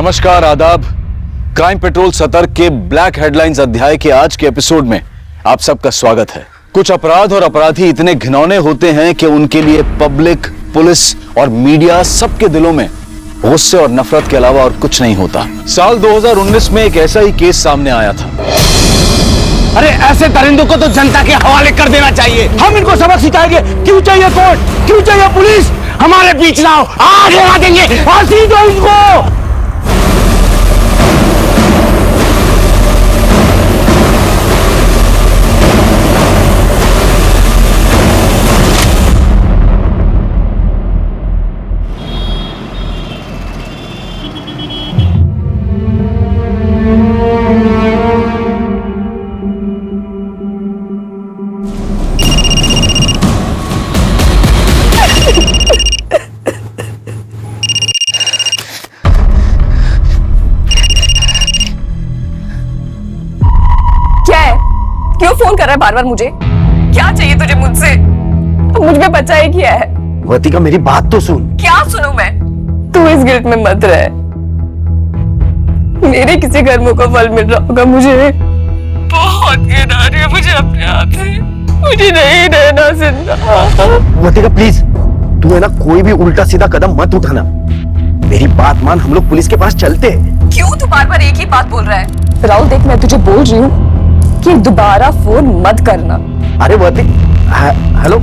नमस्कार, आदाब। Crime petrol सतर्क के ब्लैक हेडलाइंस अध्याय के आज के एपिसोड में आप सबका स्वागत है। कुछ अपराध और अपराधी इतने घिनौने होते हैं कि उनके लिए पब्लिक, पुलिस और मीडिया सबके दिलों में गुस्से और नफरत के अलावा और कुछ नहीं होता। साल 2019 में एक ऐसा ही केस सामने आया था। अरे ऐसे दरिंदों को तो जनता के हवाले कर देना चाहिए। हम इनको सबक सिखाएंगे। क्यों चाहिए कोर्ट, क्यों चाहिए पुलिस? हमारे बीच लाओ, आगे लगा देंगे, फांसी दो इनको। क्यों फोन कर रहा है बार बार मुझे? क्या चाहिए तुझे मुझसे? मुझ पे बचा ही किया है। वर्तिका मेरी बात तो सुन। क्या सुनूं मैं? तू इस गिल्ट में मत रह। मेरे किसी कर्मों का फल मिल रहा होगा मुझे। बहुत घिन आ रही है मुझे अपने आप से। मुझे नहीं रहना जिंदा। वर्तिका प्लीज, तू है ना कोई भी उल्टा सीधा कदम मत उठाना। मेरी बात मान, हम लोग पुलिस के पास चलते हैं। क्यों तू बार बार एक ही बात बोल रहा है? राहुल देख, मैं तुझे बोल रही हूँ कि दोबारा फोन मत करना। अरे वर्तिका, हेलो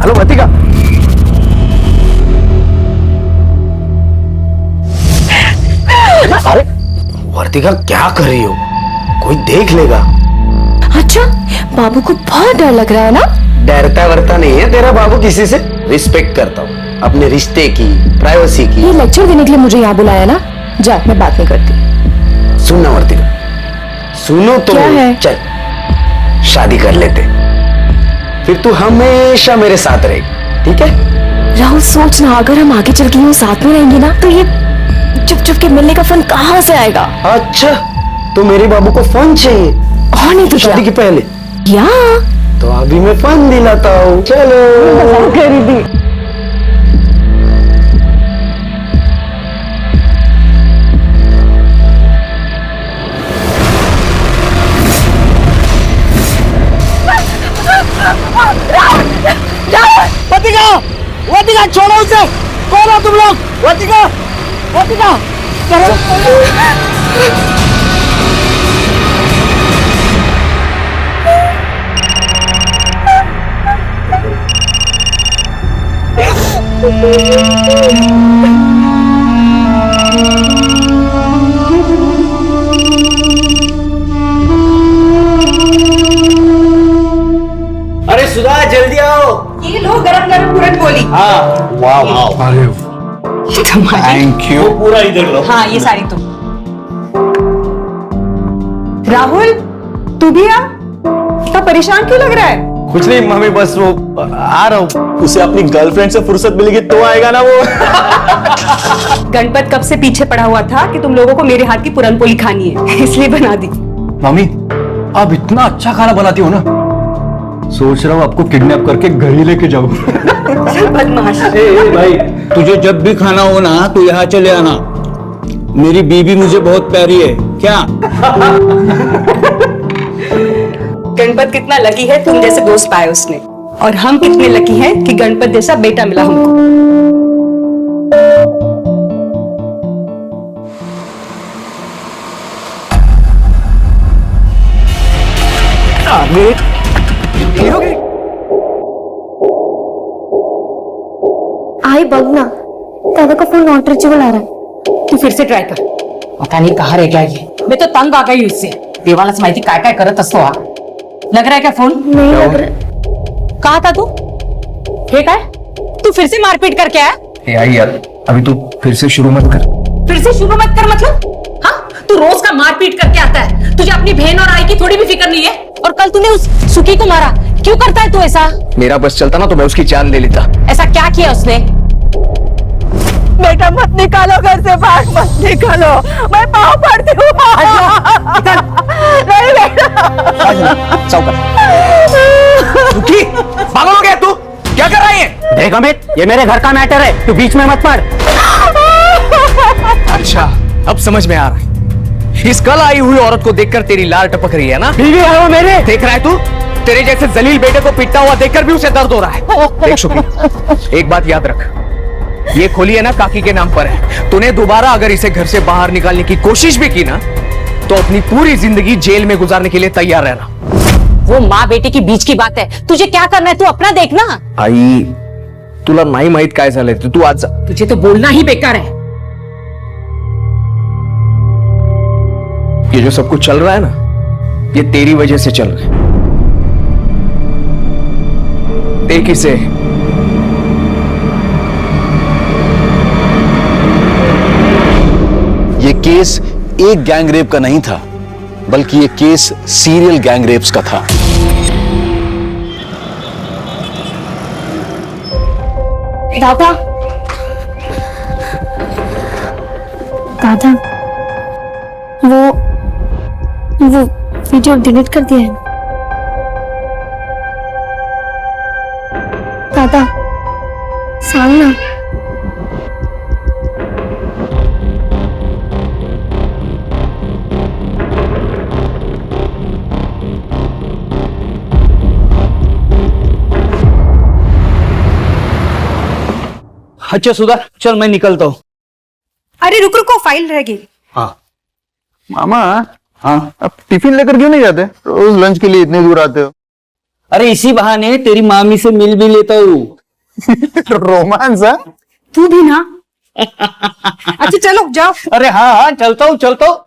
हेलो वर्तिका। अरे वर्तिका क्या कर रही हो? कोई देख लेगा। अच्छा, बाबू को बहुत डर लग रहा है ना? डरता वरता नहीं है तेरा बाबू किसी से। रिस्पेक्ट करता हूँ अपने रिश्ते की, प्राइवेसी की। ये लेक्चर देने के लिए मुझे यहाँ बुलाया ना? जा, मैं बात नहीं करती। सुनना वर्तिका, सुनो तो। क्या है? चल शादी कर लेते, फिर तू हमेशा मेरे साथ रहेगी, ठीक है? राहुल सोच ना, अगर हम आगे चल के यूं साथ में रहेंगे ना तो ये चुप चुप के मिलने का फन कहाँ से आएगा? अच्छा, तो मेरे बाबू को फन चाहिए और नहीं तो शादी के पहले? या तो अभी मैं फन दिलाता हूँ। चलो खरीदी। वर्तिका, वर्तिका छोड़ो उसे। कौन हो तुम लोग? वर्तिका, वर्तिका अरे सुधा, जल्दी आओ। ये लो गरम गरम पूरन बोली। हाँ, वाह वाह, थैंक यू। पूरा इधर लो। हाँ, ये सारी तुम। राहुल, तू भी आ। इतना परेशान क्यों लग रहा है? कुछ नहीं मम्मी, बस वो आ रहा हूँ। उसे अपनी गर्लफ्रेंड से फुर्सत मिलेगी तो आएगा ना वो। गणपत कब से पीछे पड़ा हुआ था कि तुम लोगों को मेरे हाथ की पूरन पोली खानी है, इसलिए बना दी। मम्मी, आप इतना अच्छा खाना बनाती हो ना, सोच रहा हूँ आपको किडनैप करके घर ही लेके जाऊँ। बदमाश। भाई, तुझे जब भी खाना हो ना तो यहाँ चले आना। मेरी बीबी मुझे बहुत प्यारी है। क्या? गणपत कितना लकी है तुम जैसे दोस्त पाए उसने, और हम कितने लकी हैं कि गणपत जैसा बेटा मिला हमको। आई बघ ना, दादा का फोन नॉट रीचेबल आ रहा है। तू फिर से ट्राय कर। पता नहीं कहाँ रह गया ये। मैं तो तंग आ गई हूँ इससे। देवालाच माहिती काय काय करत असतो हा। लग रहा है क्या फोन? नहीं लग रहा। कहा था तू? हे काय? तू फिर से मारपीट करके आया? यार यार, अभी तू फिर से शुरू मत कर। फिर से शुरू मत कर मतलब? हाँ, तू रोज का मारपीट करके आता है। तुझे अपनी बहन और आई की थोड़ी भी फिक्र नहीं है। और कल तूने उस सुखी को मारा, क्यों करता है तू ऐसा? मेरा बस चलता ना तो मैं उसकी जान ले लेता। ऐसा क्या किया उसने? बेटा मत निकालो घर से बाहर, मत निकालो, मैं पाँव पड़ती हूँ। नहीं बेटा। सुखी, पागल हो गया तू? क्या कर रही है? देख अमित, ये मेरे घर का मैटर है, तू बीच में मत पड़। अच्छा, अब समझ में आ रहा है। इस कल आई हुई औरत को देखकर तेरी लार टपक रही है ना? बीवी है वो मेरे। देख रहा है तू? तेरे जैसे जलील बेटे को पीटता हुआ देखकर भी उसे दर्द हो रहा है। देख शुक्री, एक बात याद रख, ये खोली है ना काकी के नाम पर है। तूने दोबारा अगर इसे घर से बाहर निकालने की कोशिश भी की ना, तो अपनी पूरी जिंदगी जेल में गुजारने के लिए तैयार रहना। वो माँ बेटे की बीच की बात है, तुझे क्या करना है तू अपना देखना। आई तुला नाही माहित काय झालंय, तू आज जा। तुझे तो बोलना ही बेकार है। ये जो सब कुछ चल रहा है ना, ये तेरी वजह से चल रहा है। देख इसे, ये केस एक गैंग रेप का नहीं था, बल्कि ये केस सीरियल गैंग रेप्स का था। दादा, दादा, वो वीडियो डिलीट कर दिया है। दादा, सामना। अच्छा सुधा, चल मैं निकलता हूँ। अरे रुक रुको, फाइल रह गई। हाँ मामा, हाँ। अब टिफिन लेकर क्यों नहीं जाते? रोज लंच के लिए इतने दूर आते हो। अरे इसी बहाने तेरी मामी से मिल भी लेता हूँ। रोमांस है? तू भी ना। अच्छा चलो जाओ। अरे हाँ हाँ, चलता हूँ चलता हूँ।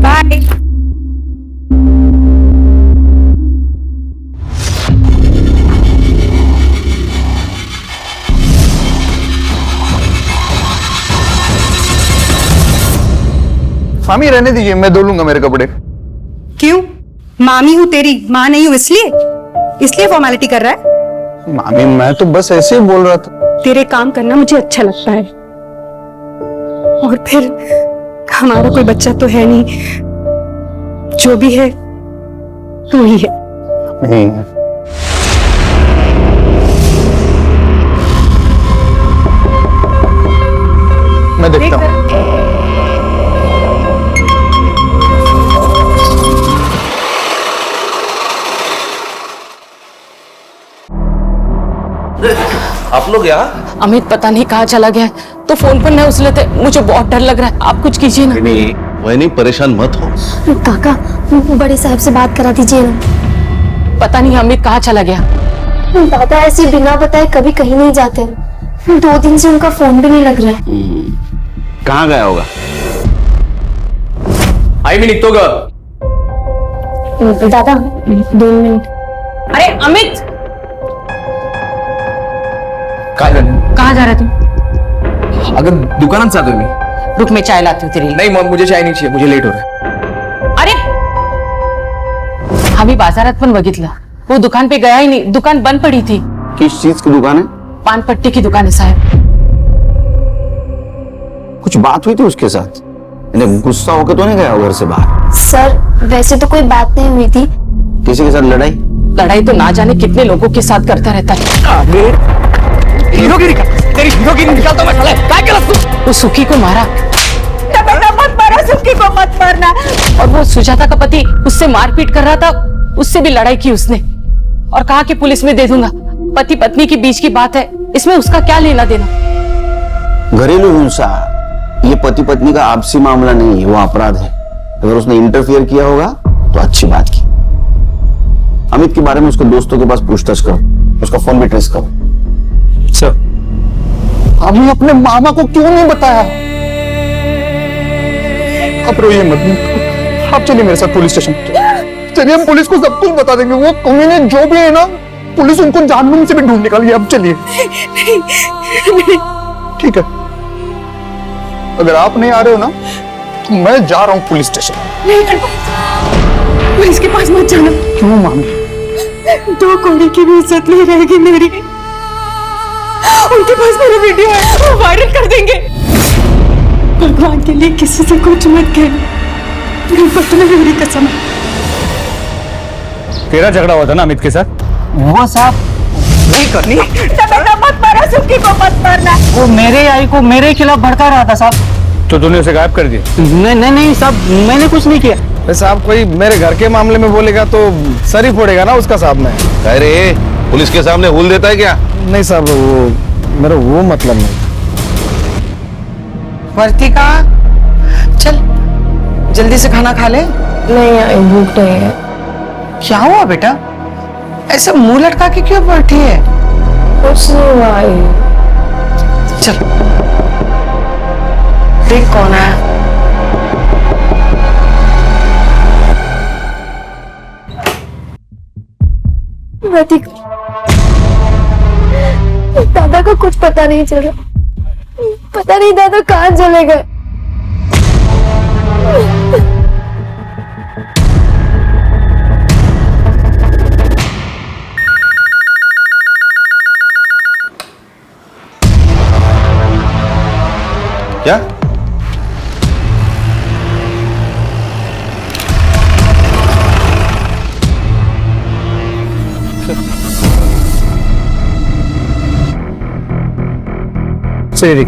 बाय। मामी रहने दीजिए, मैं धो लूंगा मेरे कपड़े। क्यों? मामी हूँ तेरी, माँ नहीं हूँ इसलिए फॉर्मेलिटी कर रहा है? मामी मैं तो बस ऐसे ही बोल रहा था। तेरे काम करना मुझे अच्छा लगता है, और फिर हमारा कोई बच्चा तो है नहीं, जो भी है तू ही है। नहीं, मैं देखता हूँ। आप लोग यहाँ? अमित पता नहीं कहाँ चला गया है, तो फोन पर न उस लेते। मुझे बहुत डर लग रहा है, आप कुछ कीजिए ना। नहीं, वह नहीं, परेशान मत हो। काका, बड़े साहब से बात करा दीजिए ना। पता नहीं अमित कहाँ चला गया। दादा ऐसे बिना बताए कभी कहीं नहीं जाते। 2 दिन से उनका फोन भी नहीं लग रहा है। कहाँ गया होगा? आई मी निघतो ग। दादा 2 मिनट। अरे अमित, काय झालं? कहाँ जा रहे तुम? अगर दुकानात जातोय मी। रुक, मैं चाय लाती हूँ तेरे लिए। नहीं मग मुझे चाय नहीं चाहिए, मुझे लेट हो रहा है। अरे आम्ही बाजारात पण बघितलं, वो दुकान पे गया ही नहीं, दुकान बंद पड़ी थी। किस चीज की दुकान है? पान पट्टी की दुकान है साहब। कुछ बात हुई थी उसके साथ? गुस्सा होकर तो नहीं गया घर से बाहर? सर वैसे तो कोई बात नहीं हुई थी। किसी के साथ लड़ाई? लड़ाई तो ना जाने कितने लोगों के साथ करता रहता है। हीरोगिरी का, तेरी हीरोगिरी निकालता मैं साले। काय केलंस तू? वो सुखी को मारा, बेटा मत मारो, सुखी को मत मारना। और वो सुजाता का पति उससे मारपीट कर रहा था, उससे भी लड़ाई की उसने, और कहा कि पुलिस में दे दूंगा। पति पत्नी के बीच की बात है, इसमें उसका क्या लेना देना। घरेलू हिंसा ये पति पत्नी का आपसी मामला नहीं है, वो अपराध है। अगर उसने इंटरफियर किया होगा तो अच्छी बात की। अमित के बारे में उसके दोस्तों के पास पूछताछ करो, उसका फोन भी ट्रेस करो। सर, हमें अपने मामा को क्यों नहीं बताया? आप रोइए मत, आप चलिए मेरे साथ पुलिस स्टेशन। चलिए, हम पुलिस को सब कुछ बता देंगे। वो कमीने जो भी है ना, पुलिस उनको जानबूझ से भी ढूंढ निकालिए। अब चलिए। ठीक है, अगर आप नहीं आ रहे हो ना, तो मैं जा रहा हूँ पुलिस स्टेशन। पुलिस के पास मत जाना। क्यों मामी? 2 कौड़ी की भी इज्जत नहीं रहेगी मेरी। उनके पास मेरा वीडियो है, वो वायरल कर देंगे। भगवान के लिए किसी से कुछ मत कहना, मेरी कसम है। तेरा झगड़ा हुआ था ना अमित के साथ? वो साहब नहीं करनी। बेटा मत मारो, सुखी को मत मारना। वो मेरे आई को मेरे खिलाफ भड़का रहा था साहब। तो तूने उसे गायब कर दिया? नहीं साहब, मैंने कुछ नहीं किया। साहब कोई मेरे घर के मामले में बोलेगा तो सर ही फोड़ेगा ना उसका साहब में। अरे पुलिस के सामने हुल देता है क्या? नहीं साहब, वो मेरा वो मतलब नहीं। वर्तिका चल जल्दी से खाना खा ले। नहीं आई, भूख नहीं है। क्या हुआ बेटा, ऐसा मुंह लटका के क्यों बैठी है? कुछ नहीं आई। चल देख कौन है। दादा को कुछ पता नहीं चल रहा। पता नहीं दादा कहाँ चले गए। क्या? सही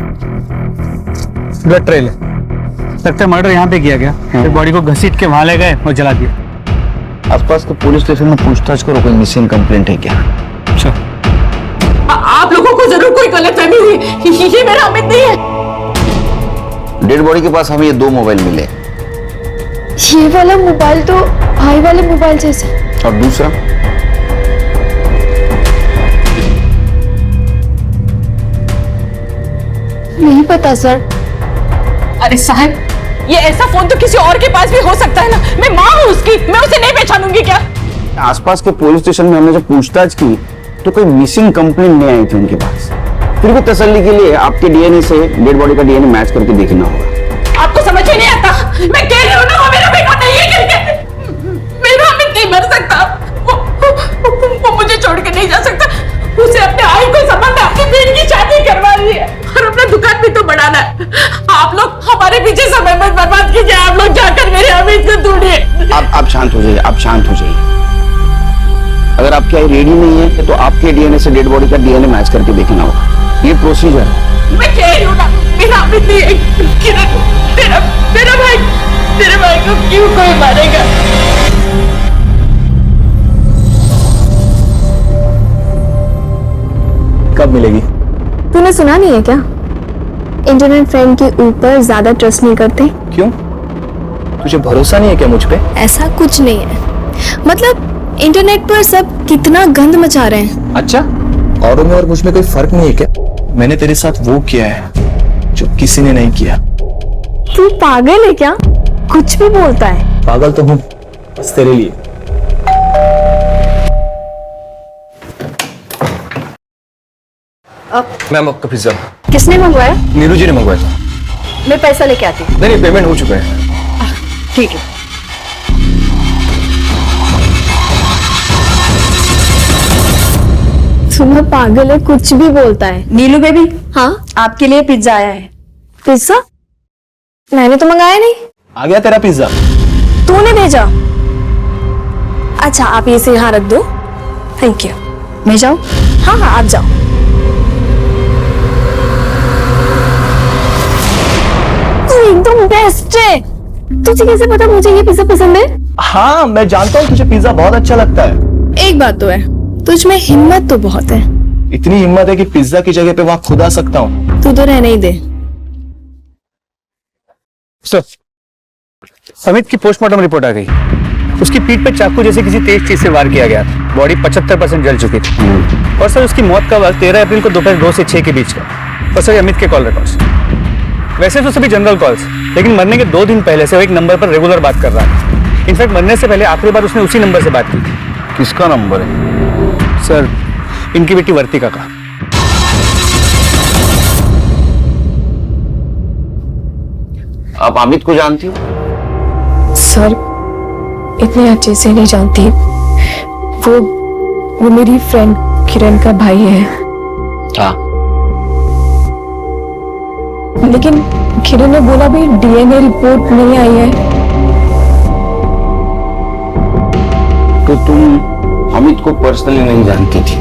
ब्लड ट्रेल है, लगता है मर्डर यहाँ पे किया गया। फिर बॉडी को घसीट के वहां ले गए और जला दिया। आसपास के पुलिस स्टेशन में पूछताछ करो, कोई मिसिंग कंप्लेंट है क्या? अच्छा, आप लोगों को जरूर कोई गलतफहमी हुई। ये मेरा अमित नहीं है। डेड बॉडी के पास हमें ये 2 मोबाइल मिले। ये वाला मोबाइल तो भाई वाले मोबाइल जैसा। और दूसरा? नहीं पता सर। अरे साहब, ये ऐसा फोन तो किसी और के पास भी हो सकता है ना। मैं माँ हूँ उसकी, मैं उसे नहीं पहचानूंगी क्या? आसपास के पुलिस स्टेशन में हमने जब पूछताछ की तो कोई मिसिंग कंप्लेंट नहीं आई थी उनके पास। फिर भी तसल्ली के लिए आपके डीएनए से डेड बॉडी का डीएनए मैच करके देखना होगा। आपको समझ में नहीं आता? मैं कह रही हूँ ना, वो मेरा बेटा नहीं है करके। मेरा अमित नहीं मर सकता। वो मुझे छोड़ के नहीं जा सकता। उसे अपने आई को संबंध अपनी बहन की शादी करवा दी है और अपना दुकान भी तो बढ़ाना है। आप लोग हमारे पीछे समय मत बर्बाद कीजिए। आप लोग जाकर मेरे अमित को ढूंढिए। आप शांत हो जाइए, आप शांत हो जाइए। अगर आपकी आई रेडी नहीं है तो आपके डीएनए से डेड बॉडी का डीएनए मैच करके देखना होगा। ये प्रोसीजर है। मैं कह रही हूँ ना, मेरा अमित नहीं है। किरण, तेरे भाई को क्यों कोई मारेगा? कब मिलेगी? तूने सुना नहीं है क्या? इंटरनेट फ्रेंड के ऊपर ज्यादा ट्रस्ट नहीं करते। क्यों? तुझे भरोसा नहीं है क्या मुझ पे? ऐसा कुछ नहीं है, मतलब इंटरनेट पर सब कितना गंद मचा रहे हैं। अच्छा, औरों में और मुझ में कोई फर्क नहीं है क्या? मैंने तेरे साथ वो किया है जो किसी ने नहीं किया। तू पागल है क्या? कुछ भी बोलता है। पागल तो हूँ, बस तेरे लिए। मैम आपका पिज्जा। किसने मंगवाया? नीरू जी ने मंगवाया था। मैं पैसा लेके आती हूँ। नहीं, पेमेंट हो चुका है। ठीक है। सुना पागल है, कुछ भी बोलता है। नीलू बेबी, हाँ आपके लिए पिज्जा आया है। पिज्जा? मैंने तो मंगाया नहीं। आ गया तेरा पिज्जा। तूने भेजा? अच्छा, आप इसे यहाँ रख दो। Thank you. मैं जाऊँ? हाँ हाँ, आप जाओ। तू एकदम बेस्ट है। तुझे कैसे पता मुझे ये पिज्जा पसंद है? हाँ, मैं जानता हूँ तुझे पिज्जा बहुत अच्छा लगता है। एक बात तो है, तुझ में हिम्मत तो बहुत है। इतनी हिम्मत है कि पिज्जा की जगह पे वहां खुद आ सकता हूँ। तू तो रहने ही दे। सर, अमित की पोस्टमार्टम रिपोर्ट आ गई। उसकी पीठ पे चाकू जैसे किसी तेज चीज से वार किया गया था। बॉडी 75% जल चुकी थी। और सर, उसकी मौत का वक्त 13 अप्रैल को दोपहर 2 से 6 के बीच का। और सर, अमित के कॉल रिकॉर्ड्स, वैसे तो सभी जनरल कॉल्स, लेकिन मरने के 2 दिन पहले से वो एक नंबर पर रेगुलर बात कर रहा था। इनफैक्ट मरने से पहले आखिरी बार उसने उसी नंबर से बात की थी। किसका नंबर है? सर, इनकी बेटी वर्तिका का। आप अमित को जानती हो? सर, इतने अच्छे से नहीं जानती। वो मेरी फ्रेंड किरण का भाई है। हाँ। लेकिन किरण ने बोला भी डीएनए रिपोर्ट नहीं आई है। तो तुम अमित को पर्सनली नहीं जानती थी?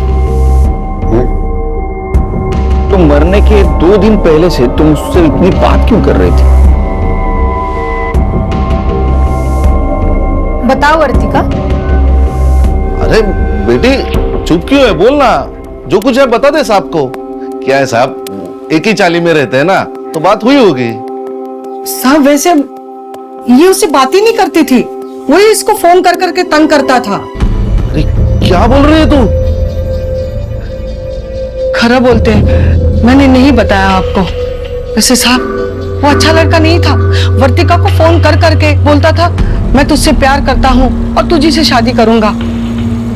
तो मरने के 2 दिन पहले से तुम उससे इतनी बात क्यों कर रही थी? बताओ अर्तिका। अरे बेटी चुप क्यों है, बोलना। जो कुछ है बता दे साहब को। क्या है साहब, एक ही चाली में रहते हैं ना, तो बात हुई होगी। साहब वैसे ये उससे बात ही नहीं करती थी, वही इसको फोन कर करके तंग करता था। अरे क्या बोल रही है तू? खरा बोलते हैं, मैंने नहीं बताया आपको। वैसे साहब वो अच्छा लड़का नहीं था। वर्तिका को फोन कर करके बोलता था मैं तुझसे प्यार करता हूँ और तुझी से शादी करूंगा।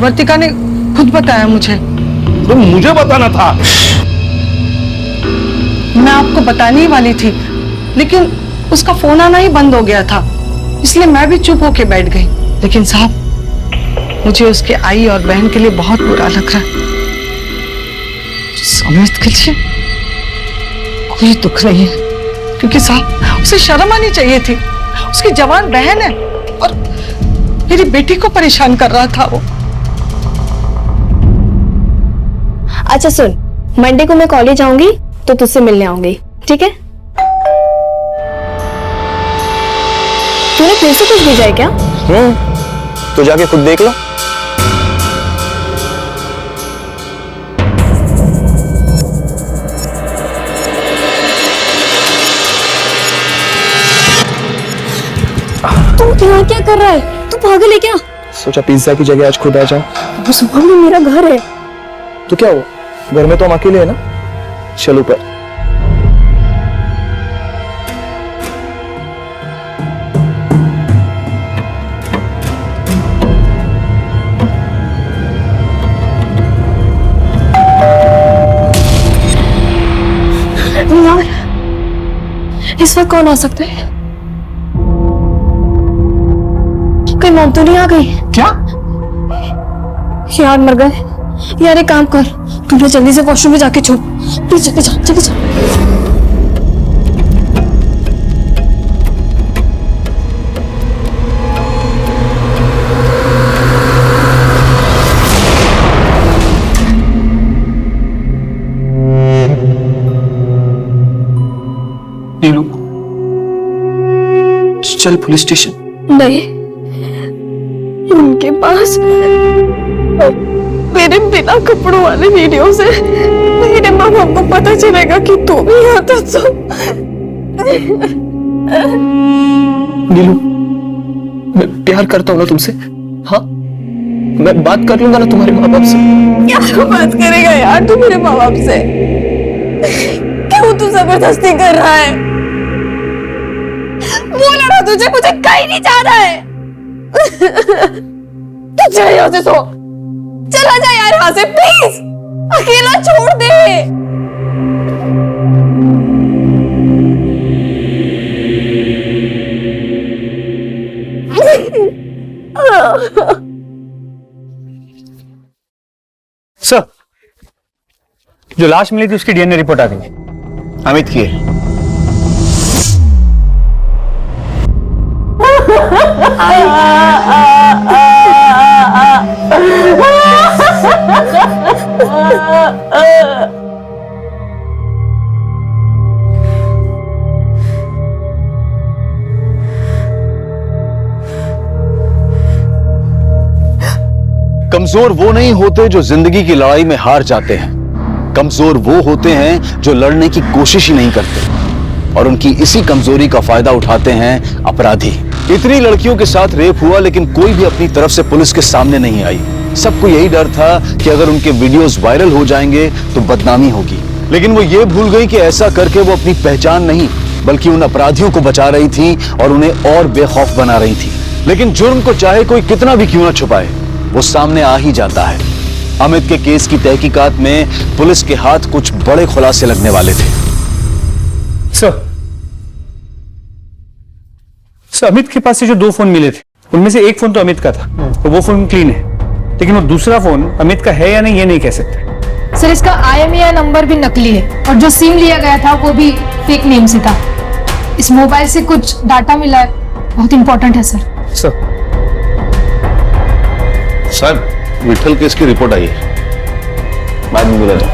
वर्तिका ने खुद बताया मुझे। तो मुझे बताना था। मैं आपको बताने ही वाली थी, लेकिन उसका फोन आना ही बंद हो गया था, इसलिए मैं भी चुप होके बैठ गई। लेकिन साहब मुझे उसके आई और बहन के लिए बहुत बुरा लग रहा है। अमित के लिए कोई दुख नहीं है, क्योंकि साहब उसे शर्म आनी चाहिए थी। उसकी जवान बहन है और मेरी बेटी को परेशान कर रहा था वो। अच्छा सुन, मंडे को मैं कॉलेज आऊंगी तो तुझसे मिलने आऊंगी, ठीक है? तूने फिर से कुछ भेजा है क्या? तो जाके खुद देख लो। तू यहाँ क्या कर रहा है? तू पागल है क्या? सोचा पिज्जा की जगह आज खुद आ जाओ। वो सुबह में मेरा घर है। तो क्या हुआ, घर में तो हम अकेले हैं ना। चल ऊपर। यार इस वक्त कौन आ सकता है? कोई मॉम तो नहीं आ गई? क्या यार मर गए। यार एक काम कर, तू जल्दी से वॉशरूम में जाके छो। प्लीज जल्दी जा, जल्दी जा। नीलू चल पुलिस स्टेशन। नहीं, उनके पास मेरे बिना कपड़ों वाले वीडियो से मेरे माँ बाप को पता चलेगा कि तू भी यहाँ था। तो नीलू मैं प्यार करता हूँ ना तुमसे। हाँ मैं बात कर लूंगा ना तुम्हारे माँ बाप से। क्या बात करेगा यार तू मेरे माँ बाप से? क्यों तू जबरदस्ती कर रहा है? बोला ना तुझे, मुझे कहीं नहीं जाना है। तू चले यहाँ से, सो चला जा यार यहाँ से प्लीज, अकेला छोड़ दे। सर जो लाश मिली थी उसकी डीएनए रिपोर्ट आ गई। अमित की है। कमजोर वो नहीं होते जो जिंदगी की लड़ाई में हार जाते हैं, कमजोर वो होते हैं जो लड़ने की कोशिश ही नहीं करते, और उनकी इसी कमजोरी का फायदा उठाते हैं अपराधी। इतनी लड़कियों के साथ रेप हुआ लेकिन कोई भी अपनी तरफ से पुलिस के सामने नहीं आई। सबको यही डर था कि अगर उनके वीडियोस वायरल हो जाएंगे तो बदनामी होगी, लेकिन वो ये भूल गई कि ऐसा करके वो अपनी पहचान नहीं बल्कि उन अपराधियों को बचा रही थी और उन्हें और बेखौफ बना रही थी। लेकिन जुर्म को चाहे कोई कितना भी क्यों ना छुपाए, वो सामने आ ही जाता है। अमित के केस की तहकीकात में पुलिस के हाथ कुछ बड़े खुलासे लगने वाले थे। सर अमित के पास से जो 2 फोन मिले थे उनमें से एक फोन तो अमित का था, तो वो फोन क्लीन है, लेकिन वो दूसरा फोन अमित का है या नहीं ये नहीं कह सकते। सर इसका IMEI नंबर भी नकली है और जो सिम लिया गया था वो भी फेक नेम से था। इस मोबाइल से कुछ डाटा मिला है, बहुत इंपॉर्टेंट है सर। सर विठल केस की रिपोर्ट आई है। बाद में मिला था।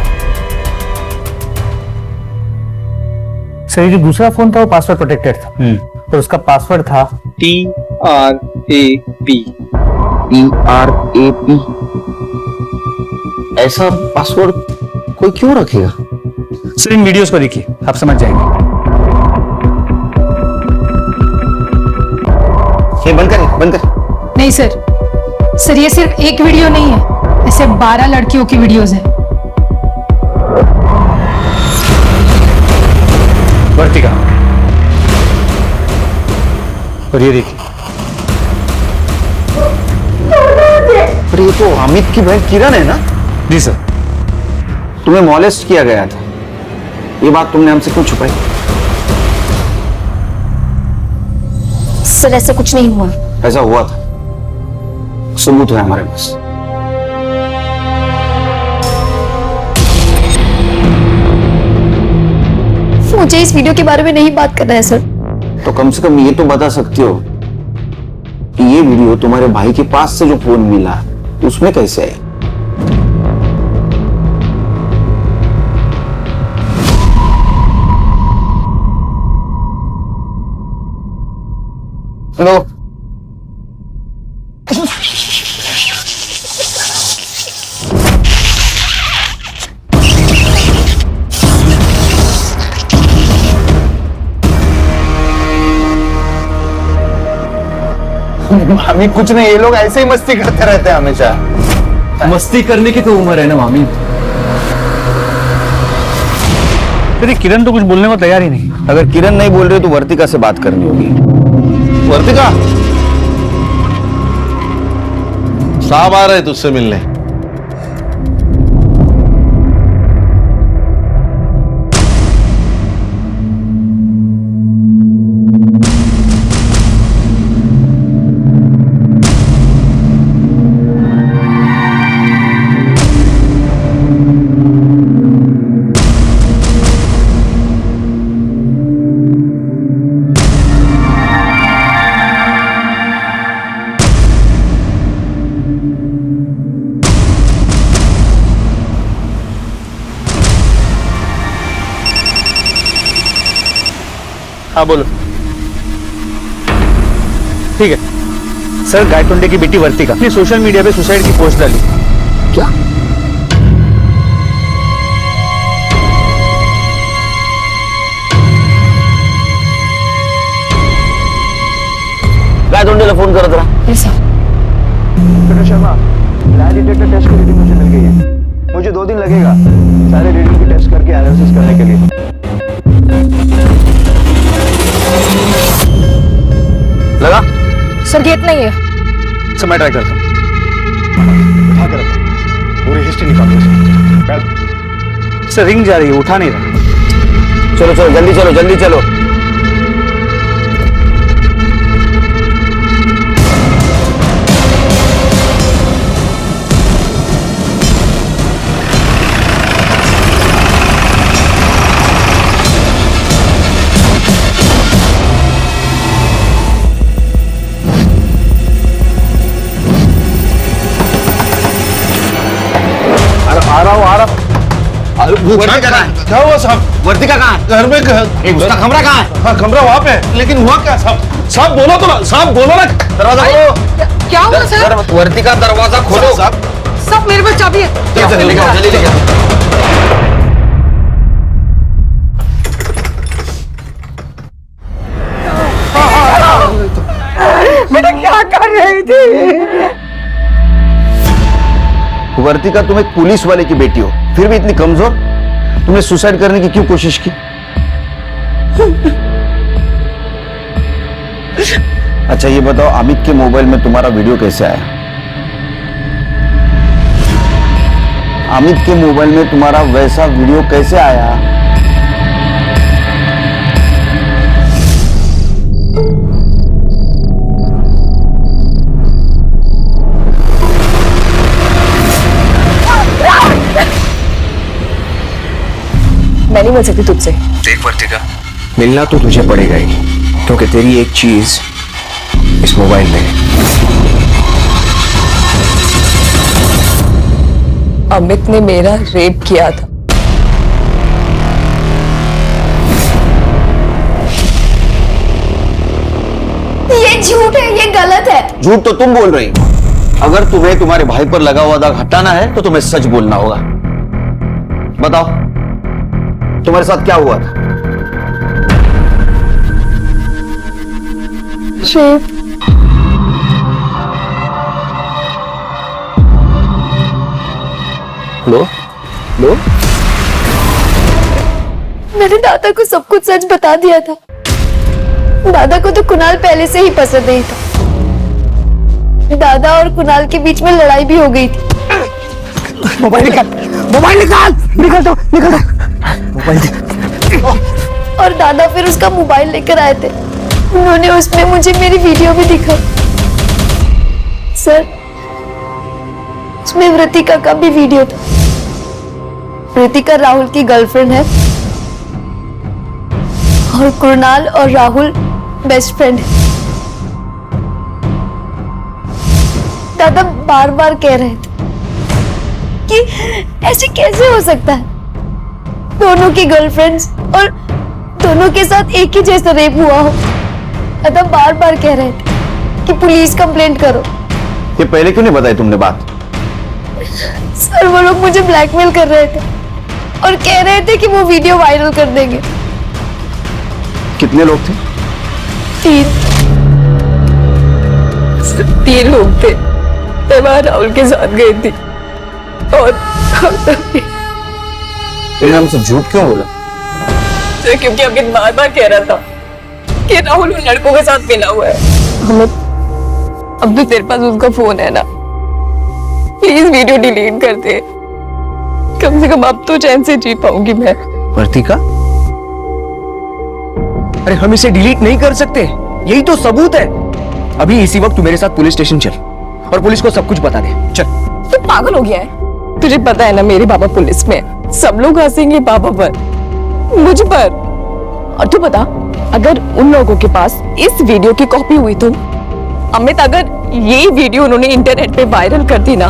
सर ये जो दूसरा फोन था वो पासवर्ड प्रोटेक्टेड था और उसका पासवर्ड था TRAP। ऐसा पासवर्ड कोई क्यों रखेगा? सर इन वीडियोस को देखिए, आप समझ जाएंगे। ये बंद कर। नहीं सर ये सिर्फ एक वीडियो नहीं है, ऐसे 12 लड़कियों की वीडियोस हैं। वर्तिका, और ये देखिए। पर ये तो अमित की बहन किरण है ना? जी सर। तुम्हें मॉलेस्ट किया गया था, ये बात तुमने हमसे क्यों छुपाई? सर ऐसा कुछ नहीं हुआ। ऐसा हुआ था, सबूत है हमारे पास। मुझे इस वीडियो के बारे में नहीं बात करना है सर। तो कम से कम ये तो बता सकती हो कि ये वीडियो तुम्हारे भाई के पास से जो फोन मिला उसमें कैसे है? लो। मामी कुछ नहीं, ये लोग ऐसे ही मस्ती करते रहते हैं हमेशा। मस्ती करने की तो उम्र है ना मामी। फिर किरण तो कुछ बोलने को तैयार ही नहीं। अगर किरण नहीं बोल रही तो वर्तिका से बात करनी होगी। वर्तिका, साहब आ रहे तुझसे मिलने। हाँ बोलो। ठीक है सर, गायतोंडे की बेटी वर्तिका ने सोशल मीडिया पे सुसाइड की पोस्ट डाली। क्या? गायतोंडेला फोन करत रहा। शर्मा, लाई डिटेक्टर टेस्ट की रीडिंग मुझे मिल गई है। मुझे 2 दिन लगेगा सारे रीडिंग की टेस्ट करके एनालिसिस करने के लिए। लगा? सर गेट नहीं है। सर मैं ट्राई करता हूँ। उठा कर रखा, पूरी हिस्ट्री निकाल दो। सर रिंग जा रही है, उठा नहीं रहा। चलो चलो जल्दी चलो, जल्दी चलो। वर्तिका कहाँ है? क्या हुआ साहब? वर्तिका कहाँ है? घर में उसका कमरा कहाँ है? हाँ कमरा वहाँ पे है, लेकिन हुआ क्या साहब? साहब बोलो तो ना, साहब बोलो ना। दरवाजा खोलो। क्या हुआ सर? वर्तिका दरवाजा खोलो। साहब सब मेरे पास चाबी है। जल्दी लेके आओ, जल्दी लेके आओ। बेटा क्या कर रही थी? वर्तिका, तुम एक पुलिस वाले की बेटी हो, फिर भी इतनी कमजोर। तुमने सुसाइड करने की क्यों कोशिश की? अच्छा ये बताओ, अमित के मोबाइल में तुम्हारा वीडियो कैसे आया? अमित के मोबाइल में तुम्हारा वैसा वीडियो कैसे आया? मैं नहीं मिल सकती तुझसे। देख वर्तिका, मिलना तो तुझे पड़ेगा ही, क्योंकि तेरी एक चीज इस मोबाइल में है। अमित ने मेरा रेप किया था। ये झूठ है, ये गलत है। झूठ तो तुम बोल रही हो। अगर तुम्हें तुम्हारे भाई पर लगा हुआ दाग हटाना है तो तुम्हें सच बोलना होगा। बताओ तुम्हारे साथ क्या हुआ था? रेप। लो लो, मैंने दादा को सब कुछ सच बता दिया था। दादा को तो कुणाल पहले से ही पसंद नहीं था। दादा और कुणाल के बीच में लड़ाई भी हो गई थी। मोबाइल निकाल, मोबाइल निकाल, निकल दो, निकल दो, मोबाइल निकाल। और दादा फिर उसका मोबाइल लेकर आए थे। उन्होंने उसमें मुझे मेरी वीडियो भी दिखाई। सर, उसमें वृतिका का भी वीडियो था। वृतिका राहुल की गर्लफ्रेंड है और कुणाल और राहुल बेस्ट फ्रेंड है। दादा बार बार कह रहे थे कि ऐसे कैसे हो सकता है, दोनों की गर्लफ्रेंड्स और दोनों के साथ एक ही जैसा रेप हुआ हो। दादा बार बार कह रहे थे कि पुलिस कंप्लेंट करो। ये पहले क्यों नहीं बताई तुमने बात? सर, वो लोग मुझे ब्लैकमेल कर रहे थे और कह रहे थे कि वो वीडियो वायरल कर देंगे। कितने लोग थे? 3 लोग थे। मैं वहां राहुल के साथ गई थी और तुमने हमसे झूठ क्यों बोला? सर, क्योंकि अमित बार बार कह रहा था कि राहुल उन लड़कों के साथ मिला हुआ है। अमित, अब तो तेरे पास उसका फोन है ना, प्लीज वीडियो डिलीट कर दे। कम से कम अब तो चैन से जी पाऊंगी मैं। वर्तिका, अरे हम इसे डिलीट नहीं कर सकते, यही तो सबूत है। अभी इसी वक्त तू मेरे साथ पुलिस स्टेशन चल और पुलिस को सब कुछ बता दे। चल। तू पागल हो गया है? तुझे पता है ना मेरे पापा पुलिस में है। सब लोग हंसेंगे पापा पर, मुझ पर। और तू बता, अगर उन लोगों के पास इस वीडियो की कॉपी हुई तो अमित, अगर ये वीडियो उन्होंने इंटरनेट पे वायरल कर दी ना,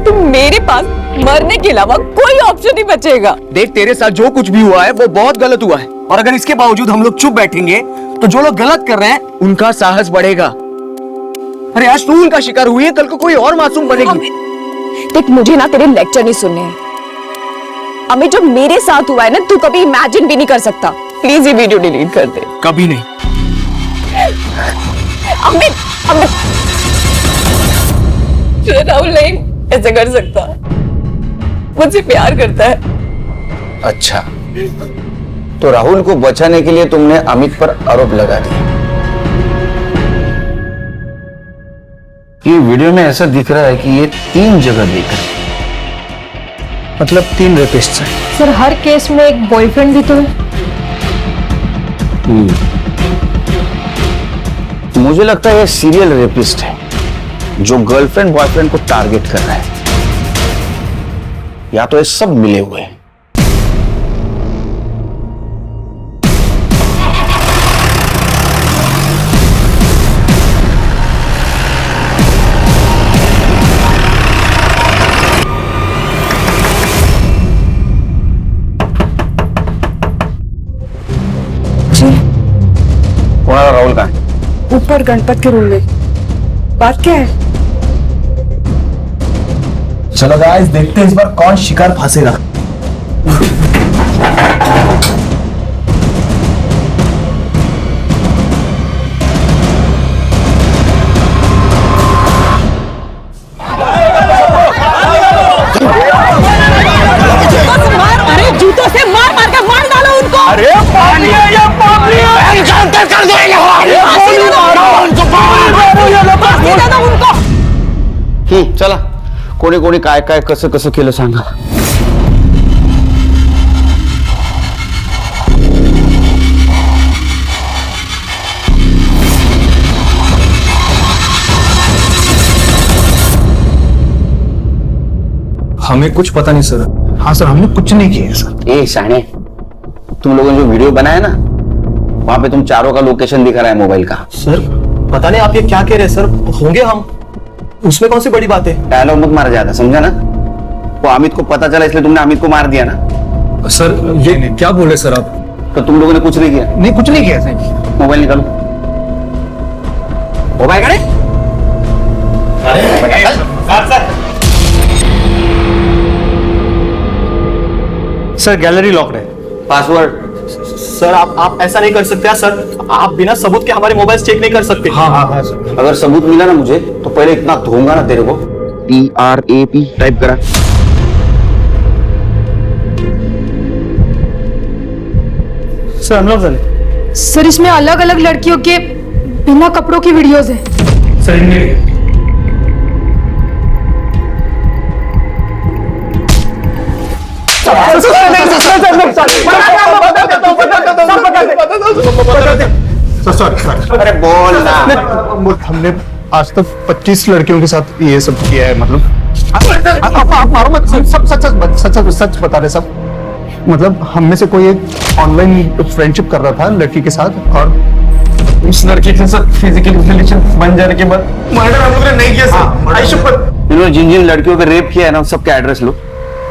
तो मेरे पास मरने के अलावा कोई ऑप्शन नहीं बचेगा। देख, तेरे साथ जो कुछ भी हुआ है वो बहुत गलत हुआ है, और अगर इसके बावजूद हम लोग चुप बैठेंगे तो जो लोग गलत कर रहे हैं उनका साहस बढ़ेगा। अरे आज तू उनका शिकार हुई है, कल को कोई और मासूम बनेगी। देख, मुझे ना तेरे लेक्चर नहीं सुनने हैं। अमित, जो मेरे साथ हुआ है ना, तू कभी इमेजिन भी नहीं कर सकता। प्लीज ये वीडियो डिलीट कर दे। कभी नहीं। अमित, अमित, राहुल नहीं ऐसे कर सकता, मुझसे प्यार करता है। अच्छा, तो राहुल को बचाने के लिए तुमने अमित पर आरोप लगा दिया। ये वीडियो में ऐसा दिख रहा है कि ये 3 जगह देख रहे हैं। मतलब 3 रेपिस्ट्स हैं। सर, हर केस में एक बॉयफ्रेंड भी तो है। मुझे लगता है ये सीरियल रेपिस्ट है जो गर्लफ्रेंड बॉयफ्रेंड को टारगेट कर रहा है, या तो ये सब मिले हुए हैं। राहुल कहाँ है? ऊपर गणपत के रूम में। बात क्या है? चलो गाइस, देखते हैं इस बार कौन शिकार फंसेगा। अरे जूतों से मार मार के मार डालो उनको। अरे पानी है, ये पानी है। एनकाउंटर कर दो उनको। चला, कोणी कोणी काय काय कसं कसं केलं सांगा। हमें कुछ पता नहीं सर। हाँ सर, हमने कुछ नहीं किया सर। ए शाने, तुम लोगों ने जो वीडियो बनाया ना, वहां पे तुम चारों का लोकेशन दिखा रहा है मोबाइल का। सर पता नहीं आप ये क्या कह रहे हैं सर, होंगे हम, उसमें कौन सी बड़ी बात है। डायलॉग मत मारा जाता, समझा ना? वो अमित को पता चला इसलिए तुमने अमित को मार दिया ना। सर ये क्या बोले सर आप? तो तुम लोगों ने कुछ नहीं किया? नहीं, कुछ नहीं किया सर। मोबाइल निकालो, ओ भाई करे सर गैलरी लॉक्ड है। पासवर्ड? सर आप ऐसा नहीं कर सकते सर, आप बिना सबूत के हमारे मोबाइल चेक नहीं कर सकते। हाँ सर। अगर सबूत मिला ना मुझे तो पहले इतना धोऊंगा ना तेरे को। TRAP टाइप करा। सर अनलॉक झाले। सर इसमें अलग अलग लड़कियों के बिना कपड़ों की वीडियोस है। सर इनमें अरे बोल ना। हमने आज तक 25 लड़कियों के साथ ये सब किया है। मतलब आप मारो मत, सब सच बता रहे सब। मतलब हम में से कोई एक ऑनलाइन फ्रेंडशिप कर रहा था लड़की के साथ, और उस लड़की के साथ फिजिकल रिलेशन बन जाने के बाद मर्डर हम लोगों ने नहीं किया सर। आई शुक्र। इन्होंने जिन जिन लड़कियों पे रेप किया है ना, सबके एड्रेस लो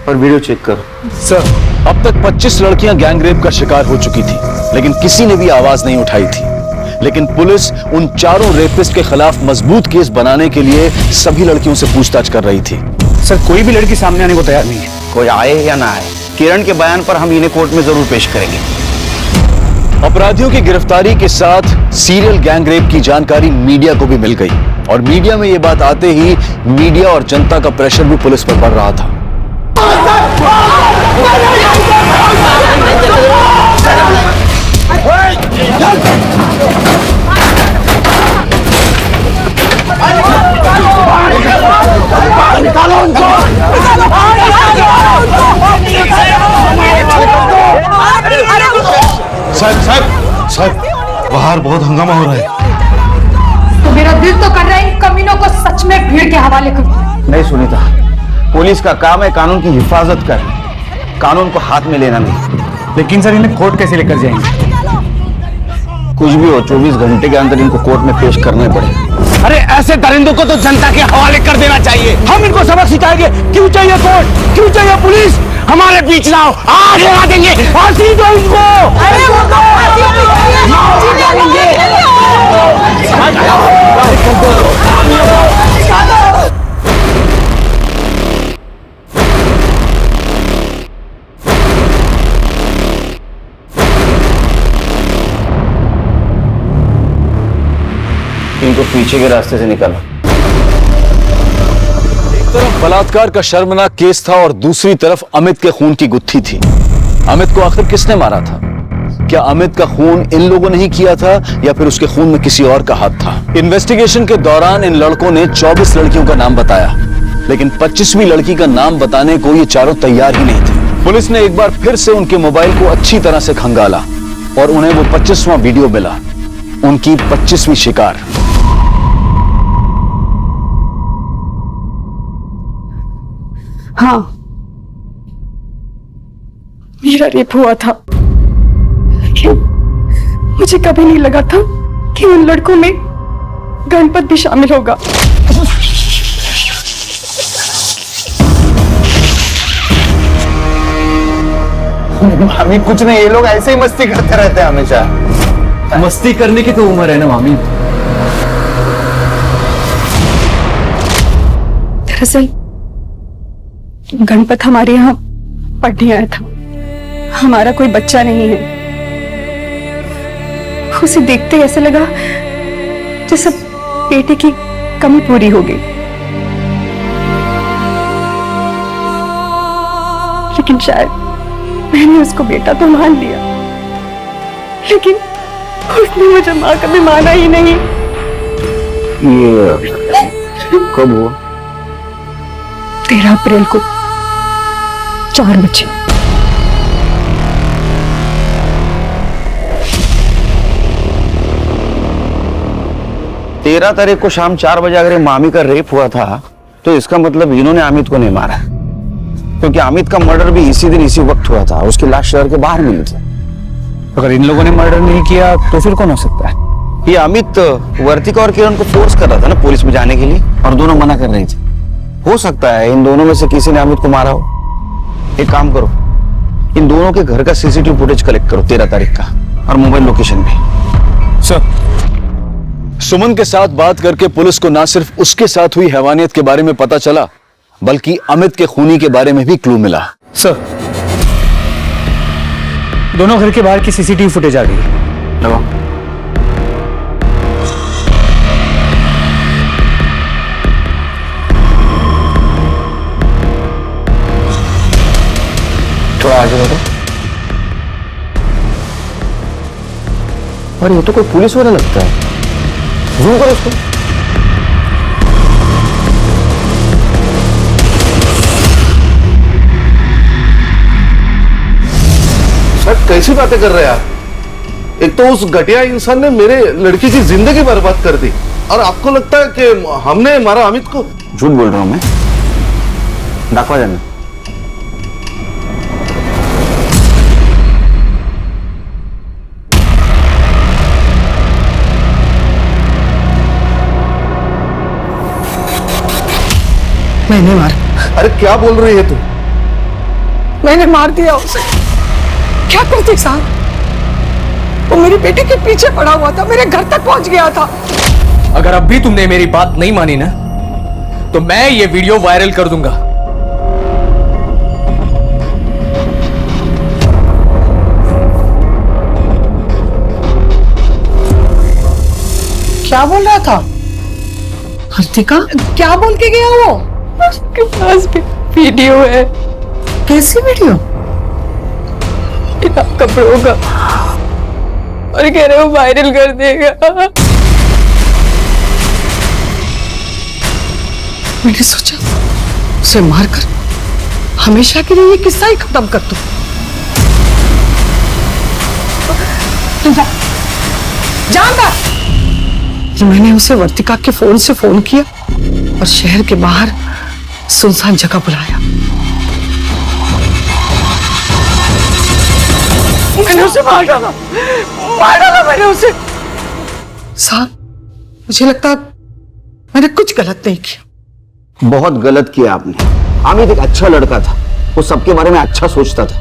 और वीडियो चेक करो। सर अब तक 25 लड़कियां गैंग रेप का शिकार हो चुकी थी, लेकिन किसी ने भी आवाज नहीं उठाई थी। लेकिन पुलिस उन चारों रेपिस्ट के खिलाफ मजबूत केस बनाने के लिए सभी लड़कियों से पूछताछ कर रही थी। सर कोई भी लड़की सामने आने को तैयार नहीं है। कोई आए या ना आए, किरण के बयान पर हम इन्हें कोर्ट में जरूर पेश करेंगे। अपराधियों की गिरफ्तारी के साथ सीरियल गैंग रेप की जानकारी मीडिया को भी मिल गई, और मीडिया में यह बात आते ही मीडिया और जनता का प्रेशर भी पुलिस पर बढ़ रहा था। साहब बाहर बहुत हंगामा हो रहा है। तो मेरा दिल तो कर रहा है इन कमीनों को सच में भीड़ के हवाले कर। नहीं सुनीता, पुलिस का काम है कानून की हिफाजत कर, कानून को हाथ में लेना नहीं। लेकिन सर इन्हें कोर्ट कैसे लेकर जाएंगे? कुछ भी हो, 24 घंटे के अंदर इनको कोर्ट में पेश करने पड़े। अरे ऐसे दरिंदों को तो जनता के हवाले कर देना चाहिए। हम इनको सबक सिखाएंगे। क्यों चाहिए कोर्ट, क्यों चाहिए पुलिस? हमारे बीच लाओ, आगे ला देंगे, फांसी दो इनको। इनको पीछे के रास्ते से निकालो। एक तरफ बलात्कार का शर्मनाक केस था और दूसरी तरफ अमित के खून की गुत्थी थी। अमित को आखिर किसने मारा था? क्या अमित का खून इन लोगों ने ही किया था या फिर उसके खून में किसी और का हाथ था? इन्वेस्टिगेशन के दौरान इन लड़कों ने 24 लड़कियों का नाम बताया, लेकिन 25वीं लड़की का नाम बताने को ये चारों तैयार ही नहीं थे। पुलिस ने एक बार फिर से उनके मोबाइल को अच्छी तरह से खंगाला और उन्हें वो 25वां वीडियो मिला, उनकी 25वीं शिकार। हाँ, मेरा रेप हुआ था, लेकिन मुझे कभी नहीं लगा था कि उन लड़कों में गणपत भी शामिल होगा। मामी कुछ नहीं, ये लोग ऐसे ही मस्ती करते रहते हैं हमेशा। मस्ती करने की तो उम्र है ना मामी। दरअसल गणपत हमारे यहाँ पढ़ने आया था। हमारा कोई बच्चा नहीं है। उसे देखते ही ऐसा लगा जैसे बेटे की कमी पूरी हो गई। लेकिन शायद मैंने उसको बेटा तो मान लिया, लेकिन उसने मुझे माँ कभी माना ही नहीं। ये कब हुआ? 13 अप्रैल को 4 बजे। तेरह तारीख को शाम 4 बजे अगर ये मामी का रेप हुआ था तो इसका मतलब इन्होंने अमित को नहीं मारा, क्योंकि अमित का मर्डर भी इसी दिन इसी वक्त हुआ था। उसकी लाश शहर के बाहर मिली थी। अगर इन लोगों ने मर्डर नहीं किया तो फिर कौन हो सकता है? ये अमित वर्तिका और किरण को फोर्स कर रहा था ना पुलिस में जाने के लिए, और दोनों मना कर रही थी। हो सकता है इन दोनों में से किसी ने अमित को मारा हो। एक काम करो, इन दोनों के घर का सीसीटीवी फुटेज कलेक्ट करो 13 तारीख का, और मोबाइल लोकेशन भी। सुमन के साथ बात करके पुलिस को ना सिर्फ उसके साथ हुई हैवानियत के बारे में पता चला, बल्कि अमित के खूनी के बारे में भी क्लू मिला। सर, दोनों घर के बाहर की सीसीटीवी फुटेज आ गई है। थोड़ा आगे बढ़ो। अरे ये तो कोई पुलिस वाला लगता है। जूम करो उसको। सर कैसी बातें कर रहे हैं आप? एक तो उस घटिया इंसान ने मेरे लड़की की जिंदगी बर्बाद कर दी, और आपको लगता है कि हमने मारा अमित को? झूठ बोल रहा हूं मैं। दाखवा जाना। मैंने मारा। अरे क्या बोल रही है तू? मैंने मार दिया उसे। क्या करते साहब? वो मेरी बेटी के पीछे पड़ा हुआ था, मेरे घर तक पहुंच गया था। अगर अब भी तुमने मेरी बात नहीं मानी ना, तो मैं ये वीडियो वायरल कर दूंगा। क्या बोल रहा था? हर्तिका, क्या बोल के गया वो? उसके पास भी वीडियो है। कैसी वीडियो? इन कपड़ों का, और कह रहे हो वायरल कर देगा। मैंने सोचा उसे मारकर हमेशा के लिए ये किस्सा ही खत्म कर दूं। जानता कि मैंने उसे वर्तिका के फोन से फोन किया और शहर के बाहर सुनसान जगह बुलाया। मैंने उसे मार डाला मैंने उसे। साहब, मुझे लगता मैंने कुछ गलत नहीं किया। बहुत गलत किया आपने। अमित एक अच्छा लड़का था, वो सबके बारे में अच्छा सोचता था।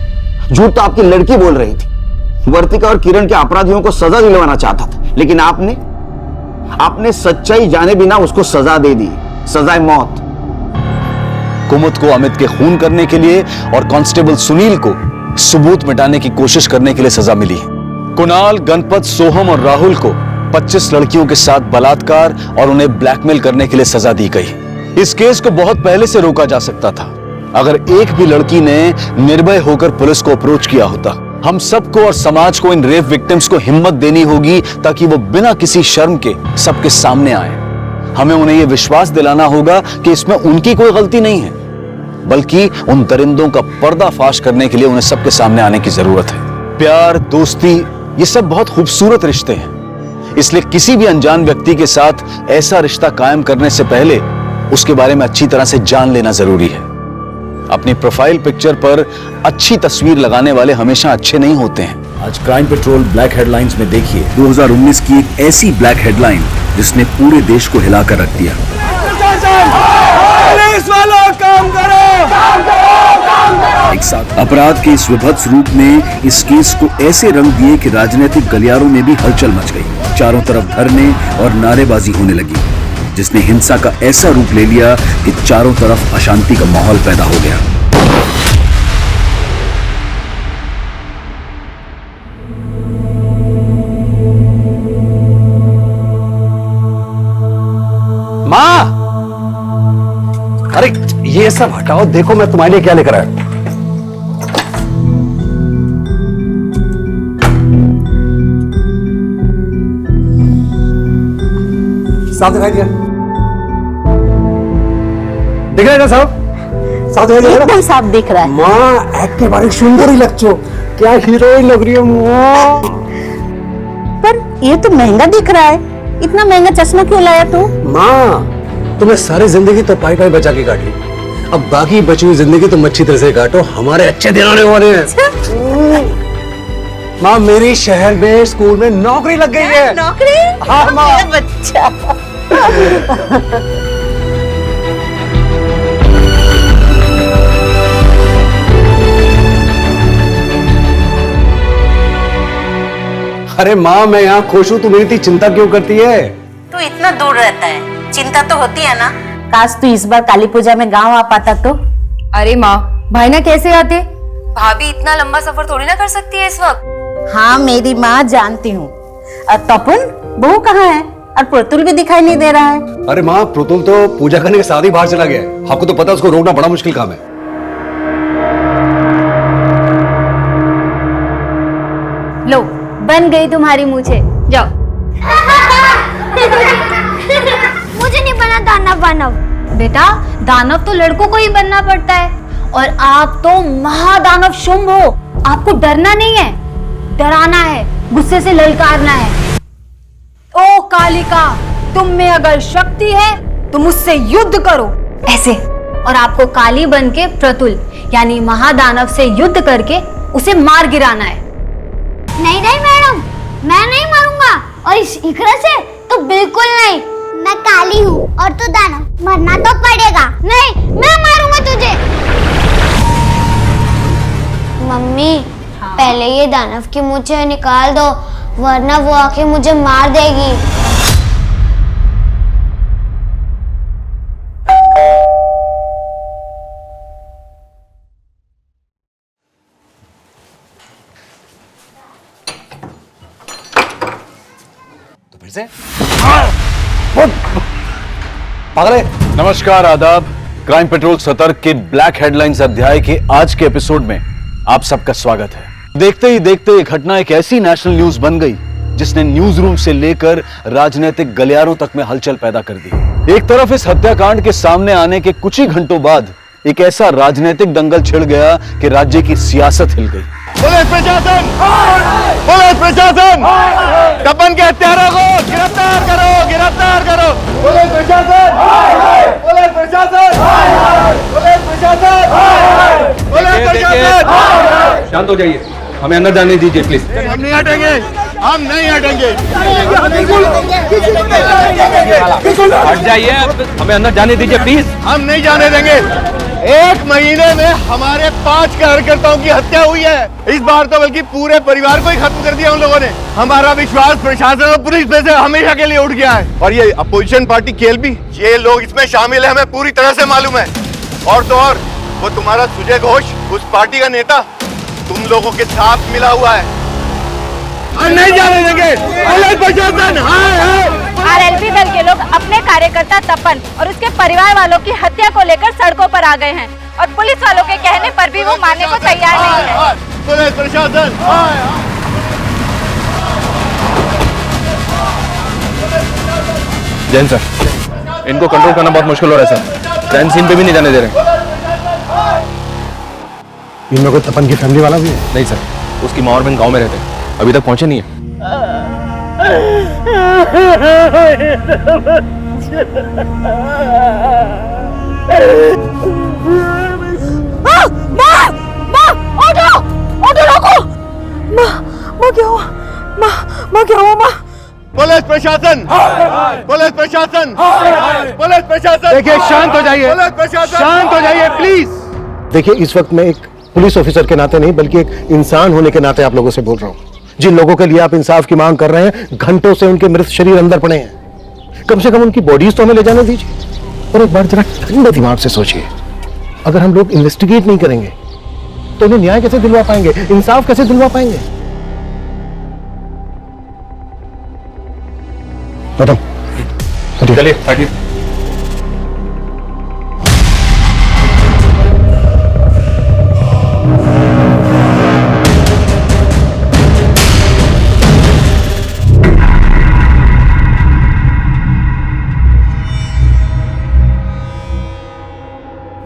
झूठ तो आपकी लड़की बोल रही थी। वर्तिका और किरण के अपराधियों को सजा दिलवाना चाहता था, लेकिन आपने सच्चाई जाने बिना उसको सजा दे दी, सजाए मौत। कुमुद को अमित के खून करने के लिए और कांस्टेबल सुनील को सबूत मिटाने की कोशिश करने के लिए सजा मिली। कुणाल, गणपत, सोहम और राहुल को 25 लड़कियों के साथ बलात्कार और उन्हें ब्लैकमेल करने के लिए सजा दी गई। इस केस को बहुत पहले से रोका जा सकता था, अगर एक भी लड़की ने निर्भय होकर पुलिस को अप्रोच किया होता। हम सबको और समाज को इन रेप विक्टिम्स को हिम्मत देनी होगी, ताकि वो बिना किसी शर्म के सबके सामने आए। हमें उन्हें यह विश्वास दिलाना होगा कि इसमें उनकी कोई गलती नहीं है, बल्कि उन दरिंदों का पर्दाफाश करने के लिए उन्हें सबके सामने आने की जरूरत है। प्यार, दोस्ती, ये सब बहुत खूबसूरत रिश्ते हैं, इसलिए किसी भी अनजान व्यक्ति के साथ ऐसा रिश्ता कायम करने से पहले उसके बारे में अच्छी तरह से जान लेना जरूरी है। अपनी प्रोफाइल पिक्चर पर अच्छी तस्वीर लगाने वाले हमेशा अच्छे नहीं होते हैं। आज क्राइम पेट्रोल ब्लैक हेडलाइंस में देखिए 2019 की एक ऐसी ब्लैक हेडलाइन जिसने पूरे देश को हिलाकर रख दिया। पुलिस वालों, काम करो! एक साथ अपराध के इस विभत्स रूप ने इस केस को ऐसे रंग दिए कि राजनीतिक गलियारों में भी हलचल मच गई। चारों तरफ धरने और नारेबाजी होने लगी, जिसने हिंसा का ऐसा रूप ले लिया कि चारों तरफ अशांति का माहौल पैदा हो गया। माँ, अरे ये सब हटाओ, देखो मैं तुम्हारे लिए क्या लेकर आया। साफ दिखाई दिया? दिख रहा है ना साहब? साफ दिखाई दिया? एकदम साफ दिख रहा है। माँ, एक्ट के बारे सुंदर ही लगचो, क्या हीरोइन लग रही है माँ। पर ये तो महंगा दिख रहा है, इतना महंगा चश्मा क्यों लाया तू? माँ, तुम्हें सारी जिंदगी तो पाई पाई बचा के काट ली, अब बाकी बची हुई जिंदगी तुम अच्छी तरह से काटो, हमारे अच्छे दिन आने वाले हैं। माँ, मेरी शहर में स्कूल में नौकरी लग गई है। नौकरी? हाँ माँ। मेरा बच्चा। अरे माँ, मैं यहाँ खुश हूँ, तू मेरी इतनी चिंता क्यों करती है? तो तू इतना दूर रहता है, चिंता तो होती है ना। काश तू इस बार काली पूजा में गांव आ पाता तो। अरे माँ, भाई ना कैसे आते? भाभी इतना लंबा सफर थोड़ी ना कर सकती है इस वक्त। हाँ मेरी माँ, जानती हूँ। तपन बहू कहाँ है? और प्रतुल भी दिखाई नहीं दे रहा है। अरे माँ, प्रतुल तो पूजा करने के साथ ही बाहर चला गया है। आपको तो पता है उसको रोकना बड़ा मुश्किल काम है। लो, बन गई तुम्हारी मूछें, जाओ। मुझे नहीं बना दानव वानव। बेटा, दानव तो लड़कों को ही बनना पड़ता है, और आप तो महादानव शुंभ हो। आपको डरना नहीं है, डराना है, गुस्से से ललकारना है। ओ कालिका, तुम में अगर शक्ति है तो मुझसे युद्ध करो, ऐसे। और आपको काली बन के प्रतुल यानी महादानव से युद्ध करके उसे मार गिराना है। नहीं नहीं मैडम, मैं नहीं मारूंगा, और इस इकरा से तो बिल्कुल नहीं। मैं काली हूँ और तू दानव, मरना तो पड़ेगा। नहीं, मैं मारूंगा तुझे। मम्मी, पहले ये दानव की मूछें निकाल दो, वरना वो आके मुझे मार देगी। तो फिर से पागल है। नमस्कार, आदाब। क्राइम पेट्रोल सतर्क के ब्लैक हेडलाइंस अध्याय के आज के एपिसोड में आप सबका स्वागत है। देखते ही देखते ये घटना एक ऐसी नेशनल न्यूज बन गई जिसने न्यूज रूम से लेकर राजनीतिक गलियारों तक में हलचल पैदा कर दी। एक तरफ इस हत्याकांड के सामने आने के कुछ ही घंटों बाद एक ऐसा राजनीतिक दंगल छिड़ गया कि राज्य की सियासत हिल गई। पुलिस प्रशासन, पुलिस प्रशासन, तपन के हत्यारों को गिरफ्तार करो, गिरफ्तार करो। पुलिस प्रशासन, पुलिस प्रशासन, पुलिस प्रशासन, पुलिस प्रशासन। शांत हो जाइए, हमें अंदर जाने दीजिए प्लीज। हम नहीं हटेंगे, हम नहीं हटेंगे। हट जाइए, हमें अंदर जाने दीजिए प्लीज। हम नहीं जाने देंगे। एक महीने में हमारे 5 कार्यकर्ताओं की हत्या हुई है। इस बार तो बल्कि पूरे परिवार को ही खत्म कर दिया उन लोगों ने। हमारा विश्वास प्रशासन और पुलिस पे से हमेशा के लिए उठ गया है। और ये अपोजिशन पार्टी केएलपी, ये लोग इसमें शामिल है, हमें पूरी तरह से मालूम है। और तो और वो तुम्हारा सुजय घोष, उस पार्टी का नेता, तुम लोगों के साथ मिला हुआ है। हम नहीं जाने देंगे। पुलिस प्रशासन, आरएलपी दल के लोग अपने कार्यकर्ता तपन और उसके परिवार वालों की हत्या को लेकर सड़कों पर आ गए हैं, और पुलिस वालों के कहने पर भी वो मानने को तैयार नहीं है। पुलिस प्रशासन, जैन सर, इनको कंट्रोल करना बहुत मुश्किल हो रहा है सर। क्राइम सीन पे भी नहीं जाने दे रहे। इनमें कोई तपन की फैमिली वाला भी है? नहीं सर, उसकी माँ और बहन गांव में रहते हैं, अभी तक पहुंचे नहीं है। पुलिस प्रशासन, पुलिस प्रशासन, पुलिस प्रशासन। देखिए, शांत हो जाइए, पुलिस प्रशासन, शांत हो जाइए प्लीज। देखिए, इस वक्त मैं एक पुलिस ऑफिसर के नाते नहीं बल्कि एक इंसान होने के नाते आप लोगों से बोल रहा हूँ। जिन लोगों के लिए आप इंसाफ की मांग कर रहे हैं, घंटों से उनके मृत शरीर अंदर पड़े हैं। कम से कम उनकी बॉडीज तो हमें ले जाने दीजिए। और एक बार जरा ठंडे दिमाग से सोचिए, अगर हम लोग इन्वेस्टिगेट नहीं करेंगे तो उन्हें न्याय कैसे दिलवा पाएंगे, इंसाफ कैसे दिलवा पाएंगे? मैडम, चलिए हटिए।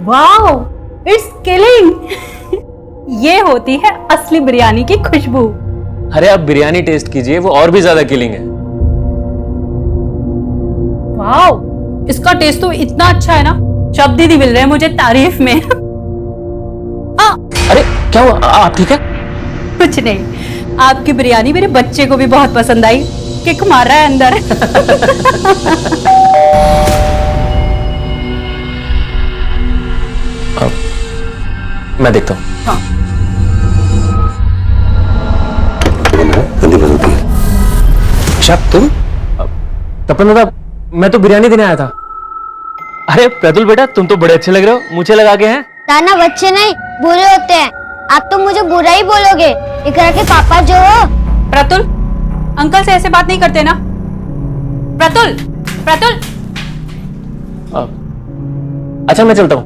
Wow, it's killing. ये होती है असली बिरयानी की खुशबू। अरे आप बिरयानी टेस्ट कीजिए, वो और भी ज्यादा किलिंग है। वाओ, इसका टेस्ट तो इतना अच्छा है ना, शब्द ही नहीं मिल रहे मुझे तारीफ में। अरे क्या हुआ, आप ठीक है? कुछ नहीं, आपकी बिरयानी मेरे बच्चे को भी बहुत पसंद आई, किक मार रहा है अंदर। मैं देखता हूँ। हाँ। तुम तपन दादा, मैं तो बिरयानी देने आया था। अरे प्रतुल बेटा, तुम तो बड़े अच्छे लग रहे हो, मुझे लगा के हैं। ताना बच्चे नहीं बुरे होते हैं। आप तो मुझे बुरा ही बोलोगे। इकरा के पापा जो हो। प्रतुल, अंकल से ऐसे बात नहीं करते ना। प्रतुल, प्रतुल। अच्छा मैं चलता हूँ।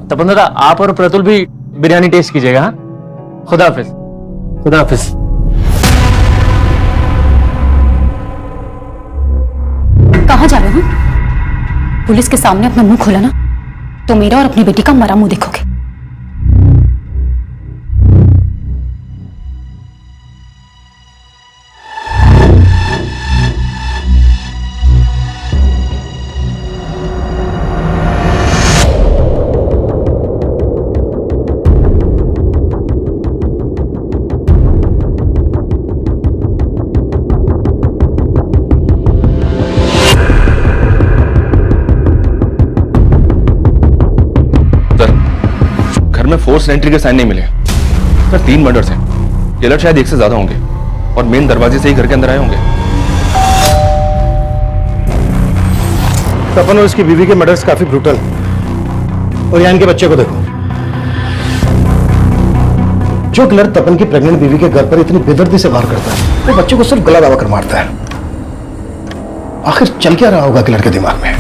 तपन दादा, आप और प्रतुल भी बिरयानी टेस्ट कीजिएगा। हाँ, खुदा हाफिज। खुदा हाफिज। कहाँ जा रहे हो? पुलिस के सामने अपना मुंह खोला ना तो मेरा और अपनी बेटी का मरा मुंह देखोगे। में फोर्स एंट्री के साइन नहीं मिले सर। 3 मर्डर्स हैं। किलर शायद 1 से ज्यादा होंगे और मेन दरवाजे से ही घर के अंदर आए होंगे। तपन और उसकी बीवी के मर्डर्स काफी ब्रूटल। और यहाँ इनके बच्चे को देखो। जो किलर तपन की प्रेग्नेंट बीवी के घर पर इतनी बेदर्दी से वार करता है, वो बच्चे को सिर्फ गला दबाकर मारता है। आखिर चल क्या रहा होगा किलर के दिमाग में?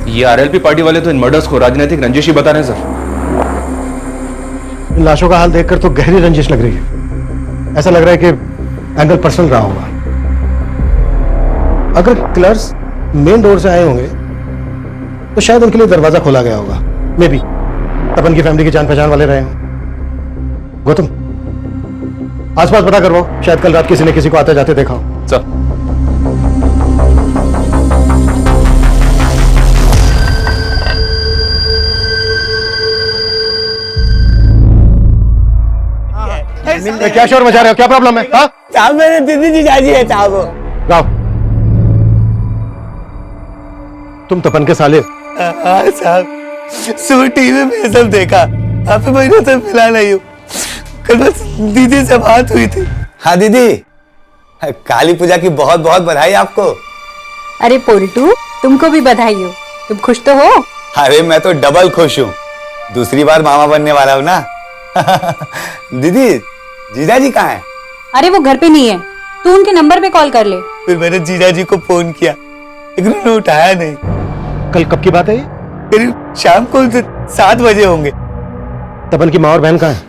ये आरएलपी पार्टी वाले तो इन मर्डर्स को राजनीतिक रंजिश ही बता रहे हैं सर। इन लाशों का हाल देखकर तो गहरी रंजिश लग रही है। ऐसा लग रहा है कि एंगल पर्सनल रहा होगा। अगर किलर्स मेन डोर से आए होंगे तो शायद उनके लिए दरवाजा खोला गया होगा। मे बी तपन की फैमिली की जान पहचान वाले रहे हों। गौतम, आसपास पता करवाओ, शायद कल रात किसी ने किसी को आते जाते देखा हो। सर। क्या शोर मचा रहे हो? क्या प्रॉब्लम है? साहब मेरे दीदी जीजाजी है साहब। गाओ। तुम तपन के साले? हाँ साहब, सुबह टीवी में सब देखा। काफी महीनों से मिला नहीं हूँ। कल बस दीदी से बात हुई थी। हाँ दीदी, काली पूजा की बहुत बहुत बधाई आपको। अरे पोल्टू, तुमको भी बधाई हो। तुम खुश तो हो? अरे मैं तो डबल खुश हूँ। दूसरी बार मामा बनने वाला हूँ ना। दीदी, जीजाजी कहाँ है? अरे वो घर पे नहीं है, तू उनके नंबर पे कॉल कर ले। फिर मैंने जीजाजी को फोन किया लेकिन उन्होंने उठाया नहीं। कल कब की बात है? करीब शाम को 7 बजे होंगे। तपन की माँ और बहन कहाँ है?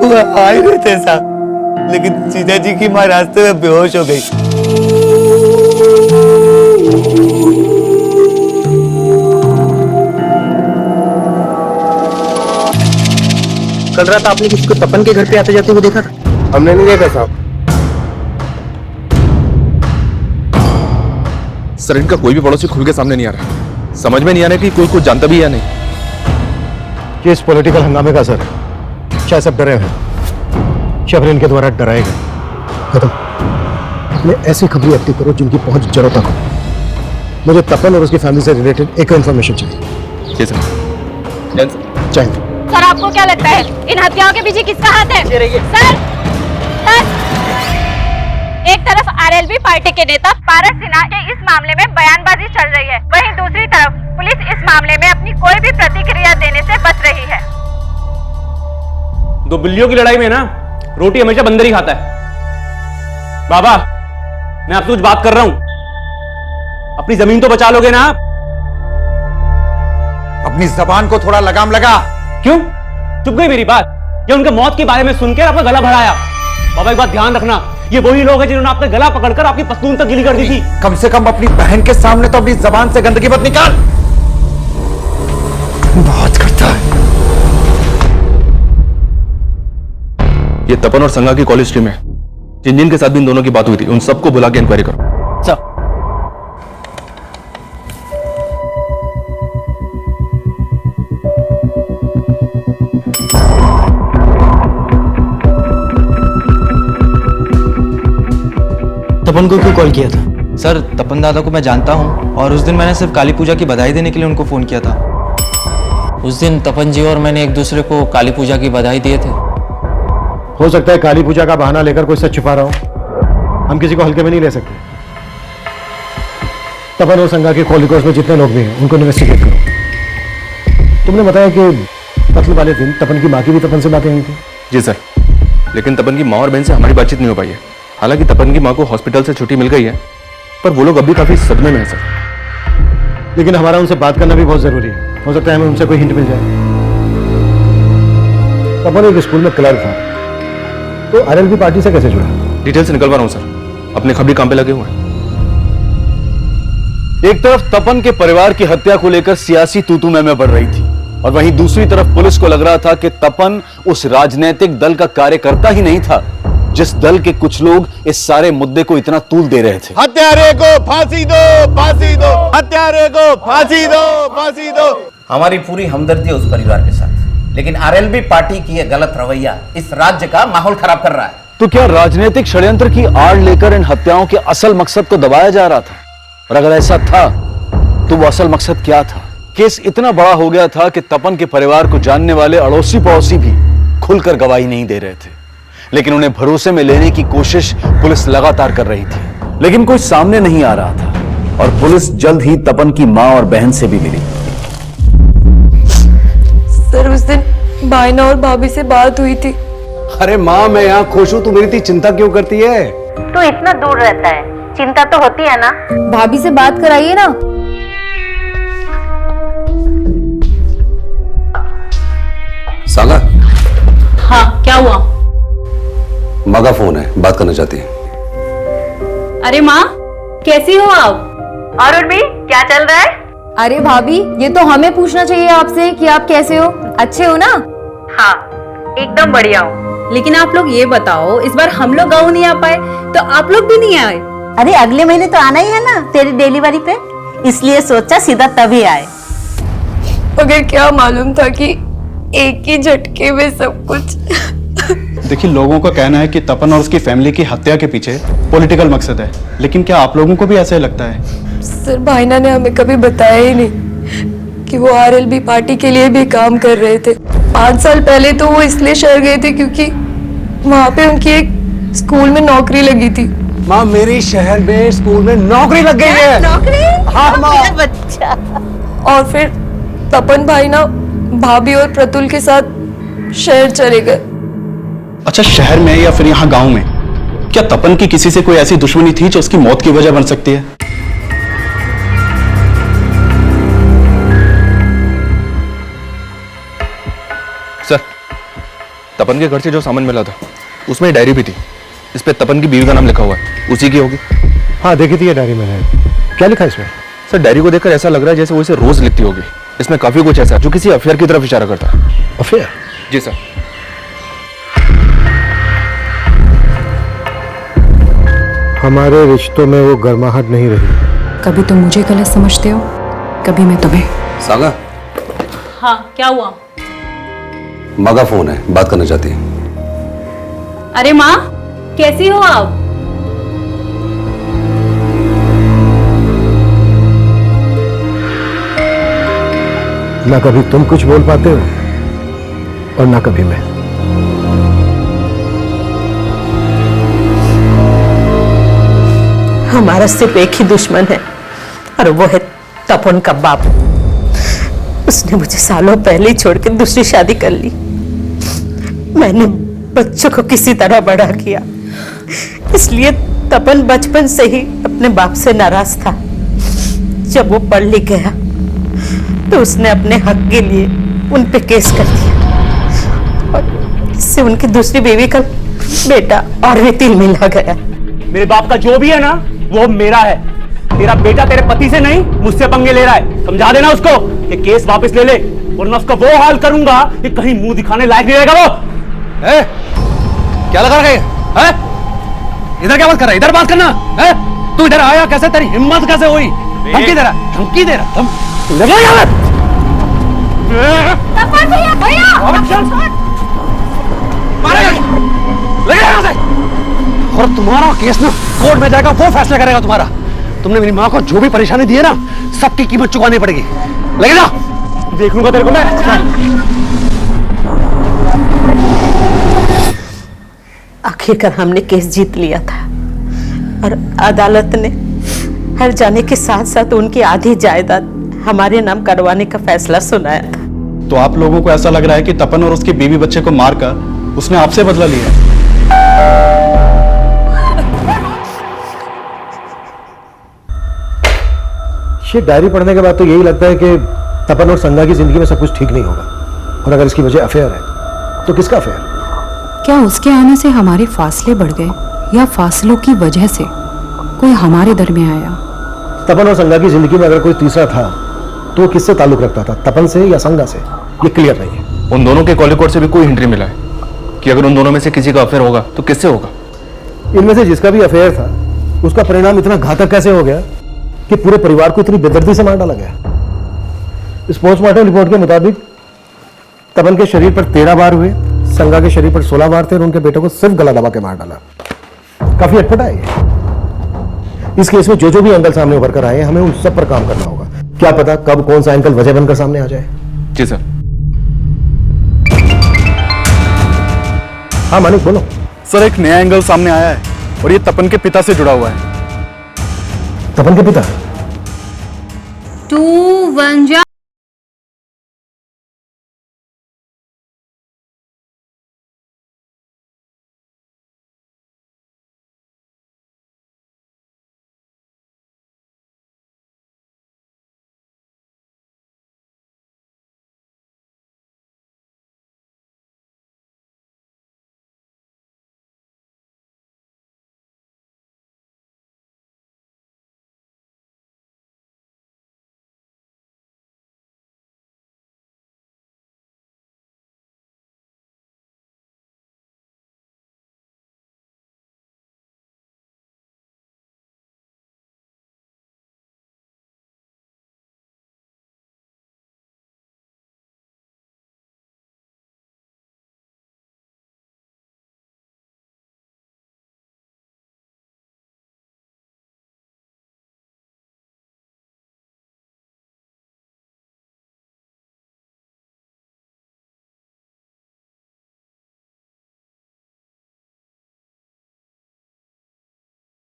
वो आ ही रहे थे साहब, लेकिन जीजाजी की माँ रास्ते में बेहोश हो गई। कल रात आपने किसी को तपन के घर पे आते जाते हुए देखा था? हमने नहीं देखा साहब। सर, इनका कोई भी पड़ोसी खुल के सामने नहीं आ रहा। समझ में नहीं आ रहा कि कोई कुछ जानता भी या नहीं। ये इस पॉलिटिकल हंगामे का असर है। शायद सब डरे हैं। शबरी इनके द्वारा डराए गए। खत्म। अपने ऐसी खबरें एक्टिव करो जिनकी पहुंच जड़ों तक हो। मुझे तपन और उसकी फैमिली से रिलेटेड एक इन्फॉर्मेशन चाहिए। जी सर। चाहिए। सर, आपको क्या लगता है इन हत्याओं के पीछे किसका हाथ है? सर, एक तरफ आरएलपी पार्टी के नेता पारस सिन्हा के इस मामले में बयानबाजी चल रही है, वहीं दूसरी तरफ पुलिस इस मामले में अपनी कोई भी प्रतिक्रिया देने से बच रही है। 2 बिल्लियों की लड़ाई में ना रोटी हमेशा बंदर ही खाता है। बाबा, मैं आपसे कुछ बात कर रहा हूं, अपनी जमीन तो बचा लोगे ना आप? अपनी जबान को थोड़ा लगाम लगा। क्यों चुप गई मेरी बात? या उनके मौत के बारे में सुनकर आपका गला भराया? बाबा एक बात ध्यान रखना, ये वही लोग हैं जिन्होंने आपका गला पकड़कर आपकी पस्तून तक गीली कर दी थी। कम से कम अपनी बहन के सामने तो अपनी जबान से गंदगी मत निकाल। बहुत करता है। ये तपन और संगा की कॉलेज टीम है। जिन के साथ भी इन दोनों की बात हुई थी उन सबको बुला के इंक्वायरी करो। सर। तपन को क्यों कॉल किया था? सर, तपन दादा को मैं जानता हूँ और उस दिन मैंने सिर्फ काली पूजा की बधाई देने के लिए उनको फोन किया था। उस दिन तपन जी और मैंने एक दूसरे को काली पूजा की बधाई दिए थे। हो सकता है काली पूजा का बहाना लेकर कोई सच छुपा रहा हो। हम किसी को हल्के में नहीं ले सकते। तपन और संगा के कॉल रिकॉर्ड्स में जितने लोग भी हैं उनको इन्वेस्टिगेट करो। तुमने बताया कि कत्ल वाले दिन तपन की माँ की भी तपन से बातें हुई थी। जी सर, लेकिन तपन की माँ और बहन से हमारी बातचीत नहीं हो पाई है। हालांकि तपन की माँ को हॉस्पिटल से छुट्टी मिल गई है, पर वो लोग अभी काफी सदमे में हैं सर। लेकिन हमारा उनसे बात करना भी बहुत जरूरी है। हो सकता है हमें उनसे कोई हिंट मिल जाए। तपन एक स्कूल में क्लर्क था, तो आरएलपी पार्टी से कैसे जुड़ा? डिटेल्स निकलवा रहा हूँ सर, अपने खबरी काम पे लगे हुए हैं। एक तरफ तपन के परिवार की हत्या को लेकर सियासी तूतू में बढ़ रही थी, और वहीं दूसरी तरफ पुलिस को लग रहा था कि तपन उस राजनीतिक दल का कार्यकर्ता ही नहीं था जिस दल के कुछ लोग इस सारे मुद्दे को इतना तूल दे रहे थे। हत्यारे को फांसी दो, फांसी दो, हत्यारे को फांसी दो, फांसी दो। हमारी पूरी हमदर्दी है उस परिवार के साथ, लेकिन आरएलबी पार्टी की यह गलत रवैया इस राज्य का माहौल खराब कर रहा है। तो क्या राजनीतिक षड्यंत्र की आड़ लेकर इन हत्याओं के असल मकसद को दबाया जा रहा था? और अगर ऐसा था तो वो असल मकसद क्या था? केस इतना बड़ा हो गया था कि तपन के परिवार को जानने वाले अड़ोसी पड़ोसी भी खुलकर गवाही नहीं दे रहे थे, लेकिन उन्हें भरोसे में लेने की कोशिश पुलिस लगातार कर रही थी, लेकिन कोई सामने नहीं आ रहा था। और पुलिस जल्द ही तपन की मां और बहन से भी मिली। सर, उस दिन भाईना और भाभी से बात हुई थी। अरे माँ, मैं यहाँ खुश हूँ, तू मेरी इतनी चिंता क्यों करती है? तो इतना दूर रहता है, चिंता तो होती है ना। भाभी से बात कराइए ना। साला, हाँ, क्या हुआ? माँ का फोन है, बात करना चाहती है। अरे माँ, कैसी हो आप? और उर्मी, क्या चल रहा है? अरे भाभी, ये तो हमें पूछना चाहिए आपसे कि आप कैसे हो, अच्छे हो ना? हाँ, एकदम बढ़िया हूँ। लेकिन आप लोग ये बताओ, इस बार हम लोग गाँव नहीं आ पाए तो आप लोग भी नहीं आए? अरे अगले महीने तो आना ही है ना तेरी डिलीवरी पे, इसलिए सोचा सीधा तभी आए। मगर क्या मालूम था कि एक ही झटके में सब कुछ। देखिए, लोगों का कहना है कि तपन और उसकी फैमिली की हत्या के पीछे पॉलिटिकल मकसद है, लेकिन क्या आप लोगों को भी ऐसा लगता है? सर, भाईना ने हमें कभी बताया ही नहीं कि वो आरएलबी पार्टी के लिए भी काम कर रहे थे। 5 साल पहले तो वो इसलिए शहर गए थे क्योंकि वहाँ पे उनकी एक स्कूल में नौकरी लगी थी। माँ, मेरी शहर में स्कूल में नौकरी लग गई है। नौकरी? हाँ माँ। बच्चा। और फिर तपन भाईना भाभी और प्रतुल के साथ शहर चले गए। अच्छा, शहर में या फिर यहाँ गांव में, क्या तपन की किसी से कोई ऐसी दुश्मनी थी जो उसकी मौत की वजह बन सकती है? सर, तपन के घर से जो सामान मिला था उसमें डायरी भी थी, इस पे तपन की बीवी का नाम लिखा हुआ है, उसी की होगी। हाँ, देखी थी ये डायरी मैंने। क्या लिखा है इसमें? सर, डायरी को देखकर ऐसा लग रहा है जैसे वो इसे रोज लिखती होगी। इसमें काफी कुछ ऐसा है जो किसी अफेयर की तरफ इशारा करता है। अफेयर? जी सर। हमारे रिश्तों में वो गर्माहट नहीं रही। कभी तुम मुझे गलत समझते हो, कभी मैं तुम्हें। सागा, हाँ, क्या हुआ? माँ का फोन है, बात करना चाहती है। अरे माँ, कैसी हो आप? ना कभी तुम कुछ बोल पाते हो और ना कभी मैं। हमारा सिर्फ एक ही दुश्मन है और वो है तपन का बाप। उसने मुझे सालों पहले ही छोड़ के दूसरी शादी कर ली। मैंने बच्चों को किसी तरह बड़ा किया, इसलिए तपन बचपन से ही अपने बाप से नाराज था। जब वो पढ़ लिख गया तो उसने अपने हक के लिए उन पे केस कर दिया और इससे उनकी दूसरी बीवी का बेटा और भी तिल मिला गया। मेरे बाप का जो भी है ना, वो मेरा है। तेरा बेटा तेरे पति से नहीं, मुझसे पंगे ले रहा है। समझा देना उसको कि केस वापस ले ले, वरना उसका वो हाल करूंगा कि कहीं मुंह दिखाने लायक नहीं रहेगा वो। क्या लगा रहा है? इधर क्या बात कर रहा है? इधर बात करना है? तू इधर आया कैसे? तेरी हिम्मत कैसे हुई? धमकी दे रहा, धमकी दे रहा। लगा यार। भैया, भैया, मारेगा, लगे यहाँ से। और तुम्हारा केस ना कोर्ट में जाएगा, वो फैसला करेगा तुम्हारा। तुमने मेरी माँ को जो भी परेशानी दी है ना, सबकी कीमत चुकानी पड़ेगी। लगे जा, देख लूंगा तेरे को मैं। आखिरकार हमने केस जीत लिया था और अदालत ने हर जाने के साथ साथ उनकी आधी जायदाद हमारे नाम करवाने का फैसला सुनाया था। तो आप लोगों को ऐसा लग रहा है कि तपन और उसके बीवी बच्चे को मारकर उसने आपसे बदला लिया है? ये डायरी पढ़ने के बाद तो यही लगता है कि तपन और संगा की जिंदगी में सब कुछ ठीक नहीं होगा, और अगर इसकी वजह अफेयर है तो किसका अफेयर? क्या उसके आने से हमारे फासले बढ़ गए या फासलों की वजह से कोई हमारे दरमियान आया? तपन और संगा की जिंदगी में अगर कोई तीसरा था तो वो किससे ताल्लुक रखता था, तपन से या संगा से? ये क्लियर नहीं है। उन दोनों के कॉल रिकॉर्ड से भी कोई हिंट नहीं मिला है कि अगर उन दोनों में से किसी का अफेयर होगा तो किससे होगा। इनमें से जिसका भी अफेयर था उसका परिणाम इतना घातक कैसे हो गया कि पूरे परिवार को इतनी बेदर्दी से मार डाला गया? इस पोस्टमार्टम रिपोर्ट के मुताबिक तपन के शरीर पर 13 बार हुए, संगा के शरीर पर 16 बार थे और उनके बेटे को सिर्फ गला दबा के मार डाला। काफी अटपटा है ये। इस केस में जो भी एंगल सामने उभर कर आए हमें उन सब पर काम करना होगा। क्या पता कब कौन सा एंगल वजह बनकर सामने आ जाए। जी सर। हाँ मानिक बोलो। सर एक नया एंगल सामने आया है और ये तपन के पिता से जुड़ा हुआ है। तपन के पिता? 2 1 जा।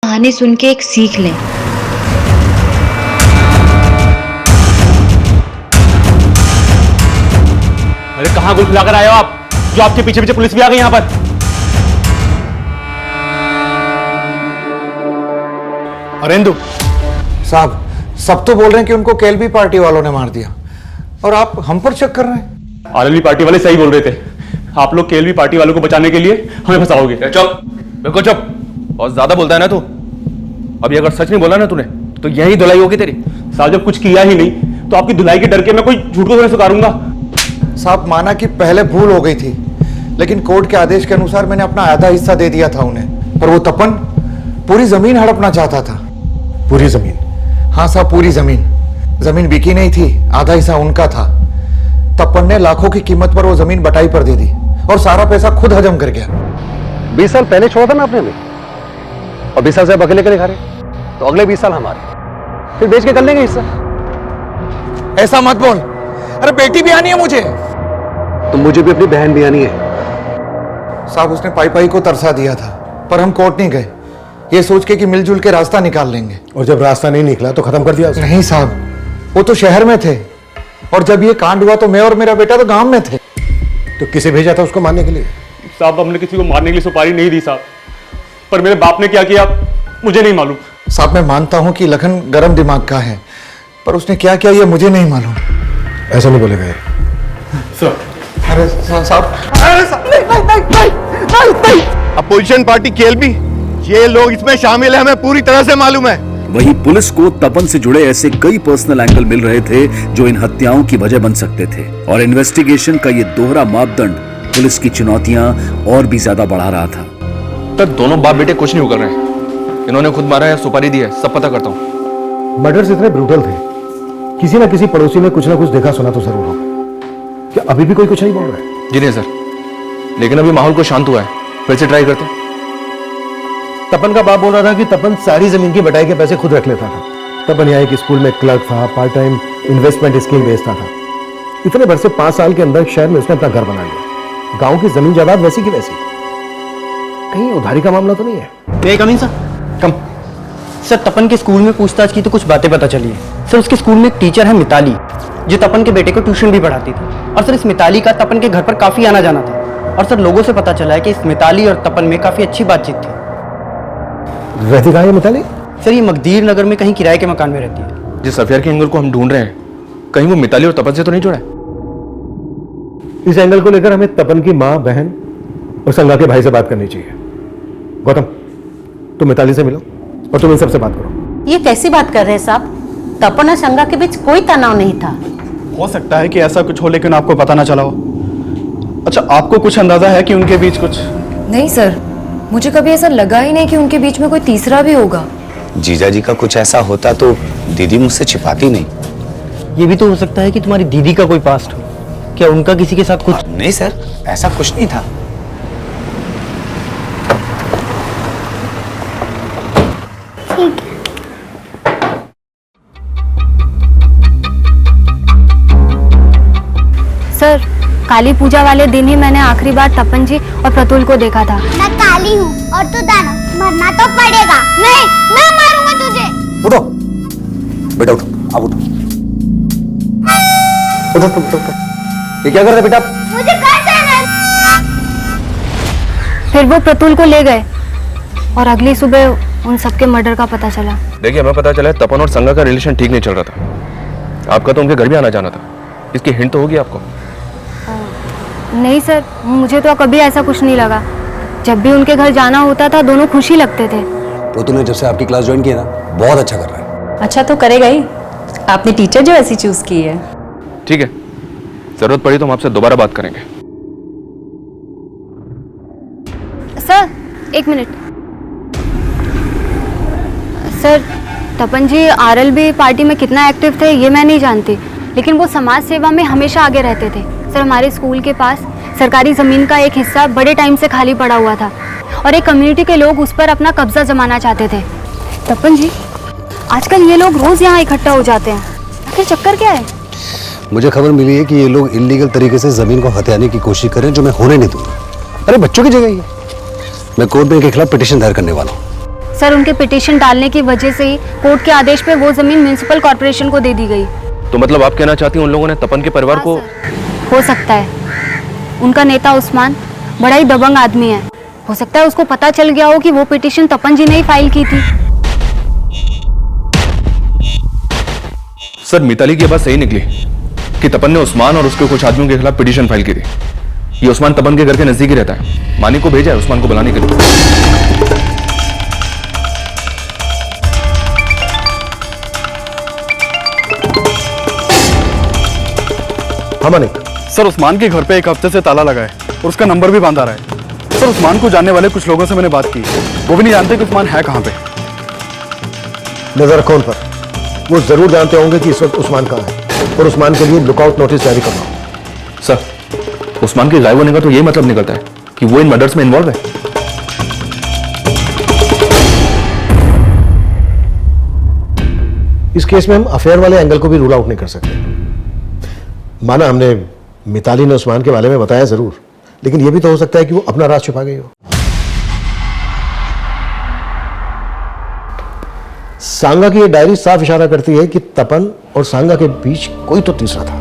कहानी सुन के एक सीख लें। अरे कहाँ गुल खिलाकर आए हो आप, जो आपके पीछे पीछे पुलिस भी आ गई यहाँ पर? अरेंदु साहब, सब तो बोल रहे हैं कि उनको केएलबी पार्टी वालों ने मार दिया और आप हम पर शक कर रहे हैं। आरएलबी पार्टी वाले सही बोल रहे थे। आप लोग केएलबी पार्टी वालों को बचाने के लिए हमें फंसाओगे। चुप, बिल्कुल चुप। बहुत ज्यादा बोलता है ना तू। अभी अगर सच नहीं बोला ना तूने तो यही धुलाई होगी तेरी। साहब जब कुछ किया ही नहीं तो आपकी धुलाई के डर के मैं कोई झूठ को थोड़ी स्वीकारूंगा। साहब माना कि पहले भूल हो गई थी, लेकिन कोर्ट के आदेश के अनुसार मैंने अपना आधा हिस्सा दे दिया था उन्हें, पर वो तपन पूरी जमीन हड़पना चाहता था। पूरी जमीन? हाँ साहब, पूरी जमीन। जमीन बिकी नहीं थी, आधा हिस्सा उनका था। तपन ने लाखों की कीमत पर वो जमीन बटाई पर दे दी और सारा पैसा खुद हजम कर गया। 20 साल पहले छोड़ा था ना आपने हमें, और 20 साल से आप अकेले के खा रहे, तो अगले 20 साल हमारे, फिर बेच के कर लेंगे हिस्सा। ऐसा मत बोल। अरे बेटी भी आनी है मुझे। तो मुझे भी अपनी बहन भी आनी है। साहब उसने पाई पाई को तरसा दिया था, पर हम कोर्ट नहीं गए, ये सोच के कि मिलजुल के रास्ता निकाल लेंगे। और जब रास्ता नहीं निकला तो खत्म कर दिया उसने? नहीं साहब, वो तो शहर में थे, और जब ये कांड हुआ तो मैं और मेरा बेटा तो गांव में थे। तो किसे भेजा था उसको मारने के लिए? साहब हमने किसी को मारने के लिए सुपारी नहीं दी साहब, पर मेरे बाप ने क्या किया मुझे नहीं मालूम। साहब मैं मानता हूं कि लखन गर्म दिमाग का है, पर उसने क्या किया ये मुझे नहीं मालूम। ऐसा नहीं बोलेगा ये। सर, अरे साहब, अपोजिशन पार्टी केएलबी, ये लोग इसमें शामिल है, हमें पूरी तरह से मालूम है। वहीं पुलिस को तपन से जुड़े ऐसे कई पर्सनल एंगल मिल रहे थे जो इन हत्याओं की वजह बन सकते थे, और इन्वेस्टिगेशन का ये दोहरा मापदंड पुलिस की चुनौतियां और भी ज्यादा बढ़ा रहा था। तो दोनों बाप बेटे कुछ नहीं कर रहे हैं, इन्होंने खुद मारा है, सुपारी दी है, सब पता करता हूँ। मर्डर्स इतने ब्रूटल थे, किसी ना किसी पड़ोसी ने कुछ ना कुछ देखा सुना तो जरूर होगा। क्या अभी भी कोई कुछ नहीं बोल रहा है? जी नहीं सर, लेकिन अभी माहौल को शांत हुआ है, फिर से ट्राई करते। तपन का बाप बोल रहा था कि तपन सारी जमीन की बटाई के पैसे खुद रख लेता था। तपन यहाँ एक स्कूल में क्लर्क था, पार्ट टाइम इन्वेस्टमेंट स्कीम बेचता था। इतने भर से 5 साल के अंदर शहर में उसने अपना घर बना लिया। गांव की जमीन जायदाद वैसी की वैसी। कहीं उधारी का मामला तो नहीं है? कम सर तपन के स्कूल में पूछताछ की तो कुछ बातें पता चली है। सर उसके स्कूल में एक टीचर है मिताली, जो तपन के बेटे को ट्यूशन भी पढ़ाती थी। और सर इस मिताली का तपन के घर पर काफी आना जाना था। और सर लोगों से पता चला है कि इस मिताली और तपन में काफी अच्छी बातचीत थी। रहती कहाँ है मिताली? सर ये मकदीर नगर में कहीं किराए के मकान में रहती है। जिस अफेयर के एंगल को हम ढूंढ रहे हैं, कहीं वो मिताली और तपन से तो नहीं जुड़ा है? इस एंगल को लेकर हमें तपन की माँ, बहन और संगा के भाई से बात करनी चाहिए। गौतम, तुम मिताली से मिलो और तुम इन सबसे बात करो। ये कैसी बात कर रहे हैं साहब? तपन और संगा के बीच कोई तनाव नहीं था। हो सकता है कि ऐसा कुछ हो, लेकिन आपको पता ना चला हो। अच्छा, आपको कुछ अंदाजा है कि उनके बीच कुछ? नहीं सर, मुझे कभी ऐसा लगा ही नहीं कि उनके बीच में कोई तीसरा भी होगा। जीजा जी का कुछ ऐसा होता तो दीदी मुझसे छिपाती नहीं। ये भी तो हो सकता है कि तुम्हारी दीदी का कोई पास्ट हो। क्या उनका किसी के साथ कुछ? नहीं सर, ऐसा कुछ नहीं था। सर काली पूजा वाले दिन ही मैंने आखिरी बार तपन जी और प्रतुल को देखा था। मैं काली हूँ और तू दानव, मरना तो पड़ेगा। नहीं, मैं मारूंगा तुझे। उठो बेटा, उठो, आप उठो। उठो उठो उठो। ये क्या कर रहे बेटा? मुझे घर जाना है। फिर वो प्रतुल को ले गए और अगली सुबह उन सबके मर्डर का पता चला। देखिए, हमें पता चला है तपन और संगा का रिलेशन ठीक नहीं चल रहा था। आपका तो उनके घर भी आना जाना था। इसकी हिंट तो होगी आपको? नहीं सर, मुझे तो कभी ऐसा कुछ नहीं लगा। जब भी उनके घर जाना होता था दोनों खुश ही लगते थे। प्रतुल ने जब से आपकी क्लास ज्वाइन की है ना, बहुत अच्छा कर रहा है। अच्छा तो करेगा ही। आपने टीचर जो ऐसी चूज की है। ठीक है, जरूरत पड़ी तो हम आपसे दोबारा बात करेंगे। सर एक मिनट। सर तपन जी आरएलबी पार्टी में कितना एक्टिव थे ये मैं नहीं जानती, लेकिन वो समाज सेवा में हमेशा आगे रहते थे। सर हमारे स्कूल के पास सरकारी ज़मीन का एक हिस्सा बड़े टाइम से खाली पड़ा हुआ था और एक कम्युनिटी के लोग उस पर अपना कब्जा जमाना चाहते थे। तपन जी, आजकल ये लोग रोज़ यहाँ इकट्ठा हो जाते हैं, आखिर चक्कर क्या है? मुझे खबर मिली है कि ये लोग इलीगल तरीके से जमीन को हथियाने की कोशिश कर रहे हैं, जो मैं होने नहीं दूंगा। अरे बच्चों की जगह ही है। मैं कोर्ट में इनके खिलाफ पिटीशन दायर करने वाला हूँ। सर उनके पिटीशन डालने की वजह से ही कोर्ट के आदेश पे वो जमीन म्युनिसिपल कॉर्पोरेशन को दे दी गई। तो मतलब आप कहना चाहती हैं उन लोगों ने तपन के परिवार को? हो सकता है। उनका नेता उस्मान बड़ा ही दबंग आदमी है। हो सकता है उसको पता चल गया हो कि वो पिटीशन तपन जी ने ही फाइल की थी। सर मिताली की बात सही निकली कि तपन ने उस्मान और उसके कुछ आदमियों के खिलाफ पिटीशन फाइल की थी। ये उस्मान तपन के घर के नजदीक ही रहता है। मानी को भेजा है उस्मान को बुलाने के लिए। हाँ मानिक। सर उस्मान के घर पे एक हफ्ते से ताला लगा है और उसका नंबर भी बांधा रहा है। सर उस्मान को जानने वाले कुछ लोगों से मैंने बात की, वो भी नहीं जानते कि उस्मान है कहाँ पे। नजर रखो उन पर, वो जरूर जानते होंगे कि इस वक्त उस्मान कहाँ है और उस्मान के लिए लुकआउट नोटिस जारी करना। सर उस्मान के गायब होने का तो यही मतलब निकलता है कि वो इन मर्डर्स में इन्वॉल्व है। इस केस में हम अफेयर वाले एंगल को भी रूल आउट नहीं कर सकते। माना हमने मिताली ने उस्मान के बारे में बताया जरूर, लेकिन यह भी तो हो सकता है कि वो अपना राज छुपा गई हो। सांगा की ये डायरी साफ इशारा करती है कि तपन और सांगा के बीच कोई तो तीसरा था।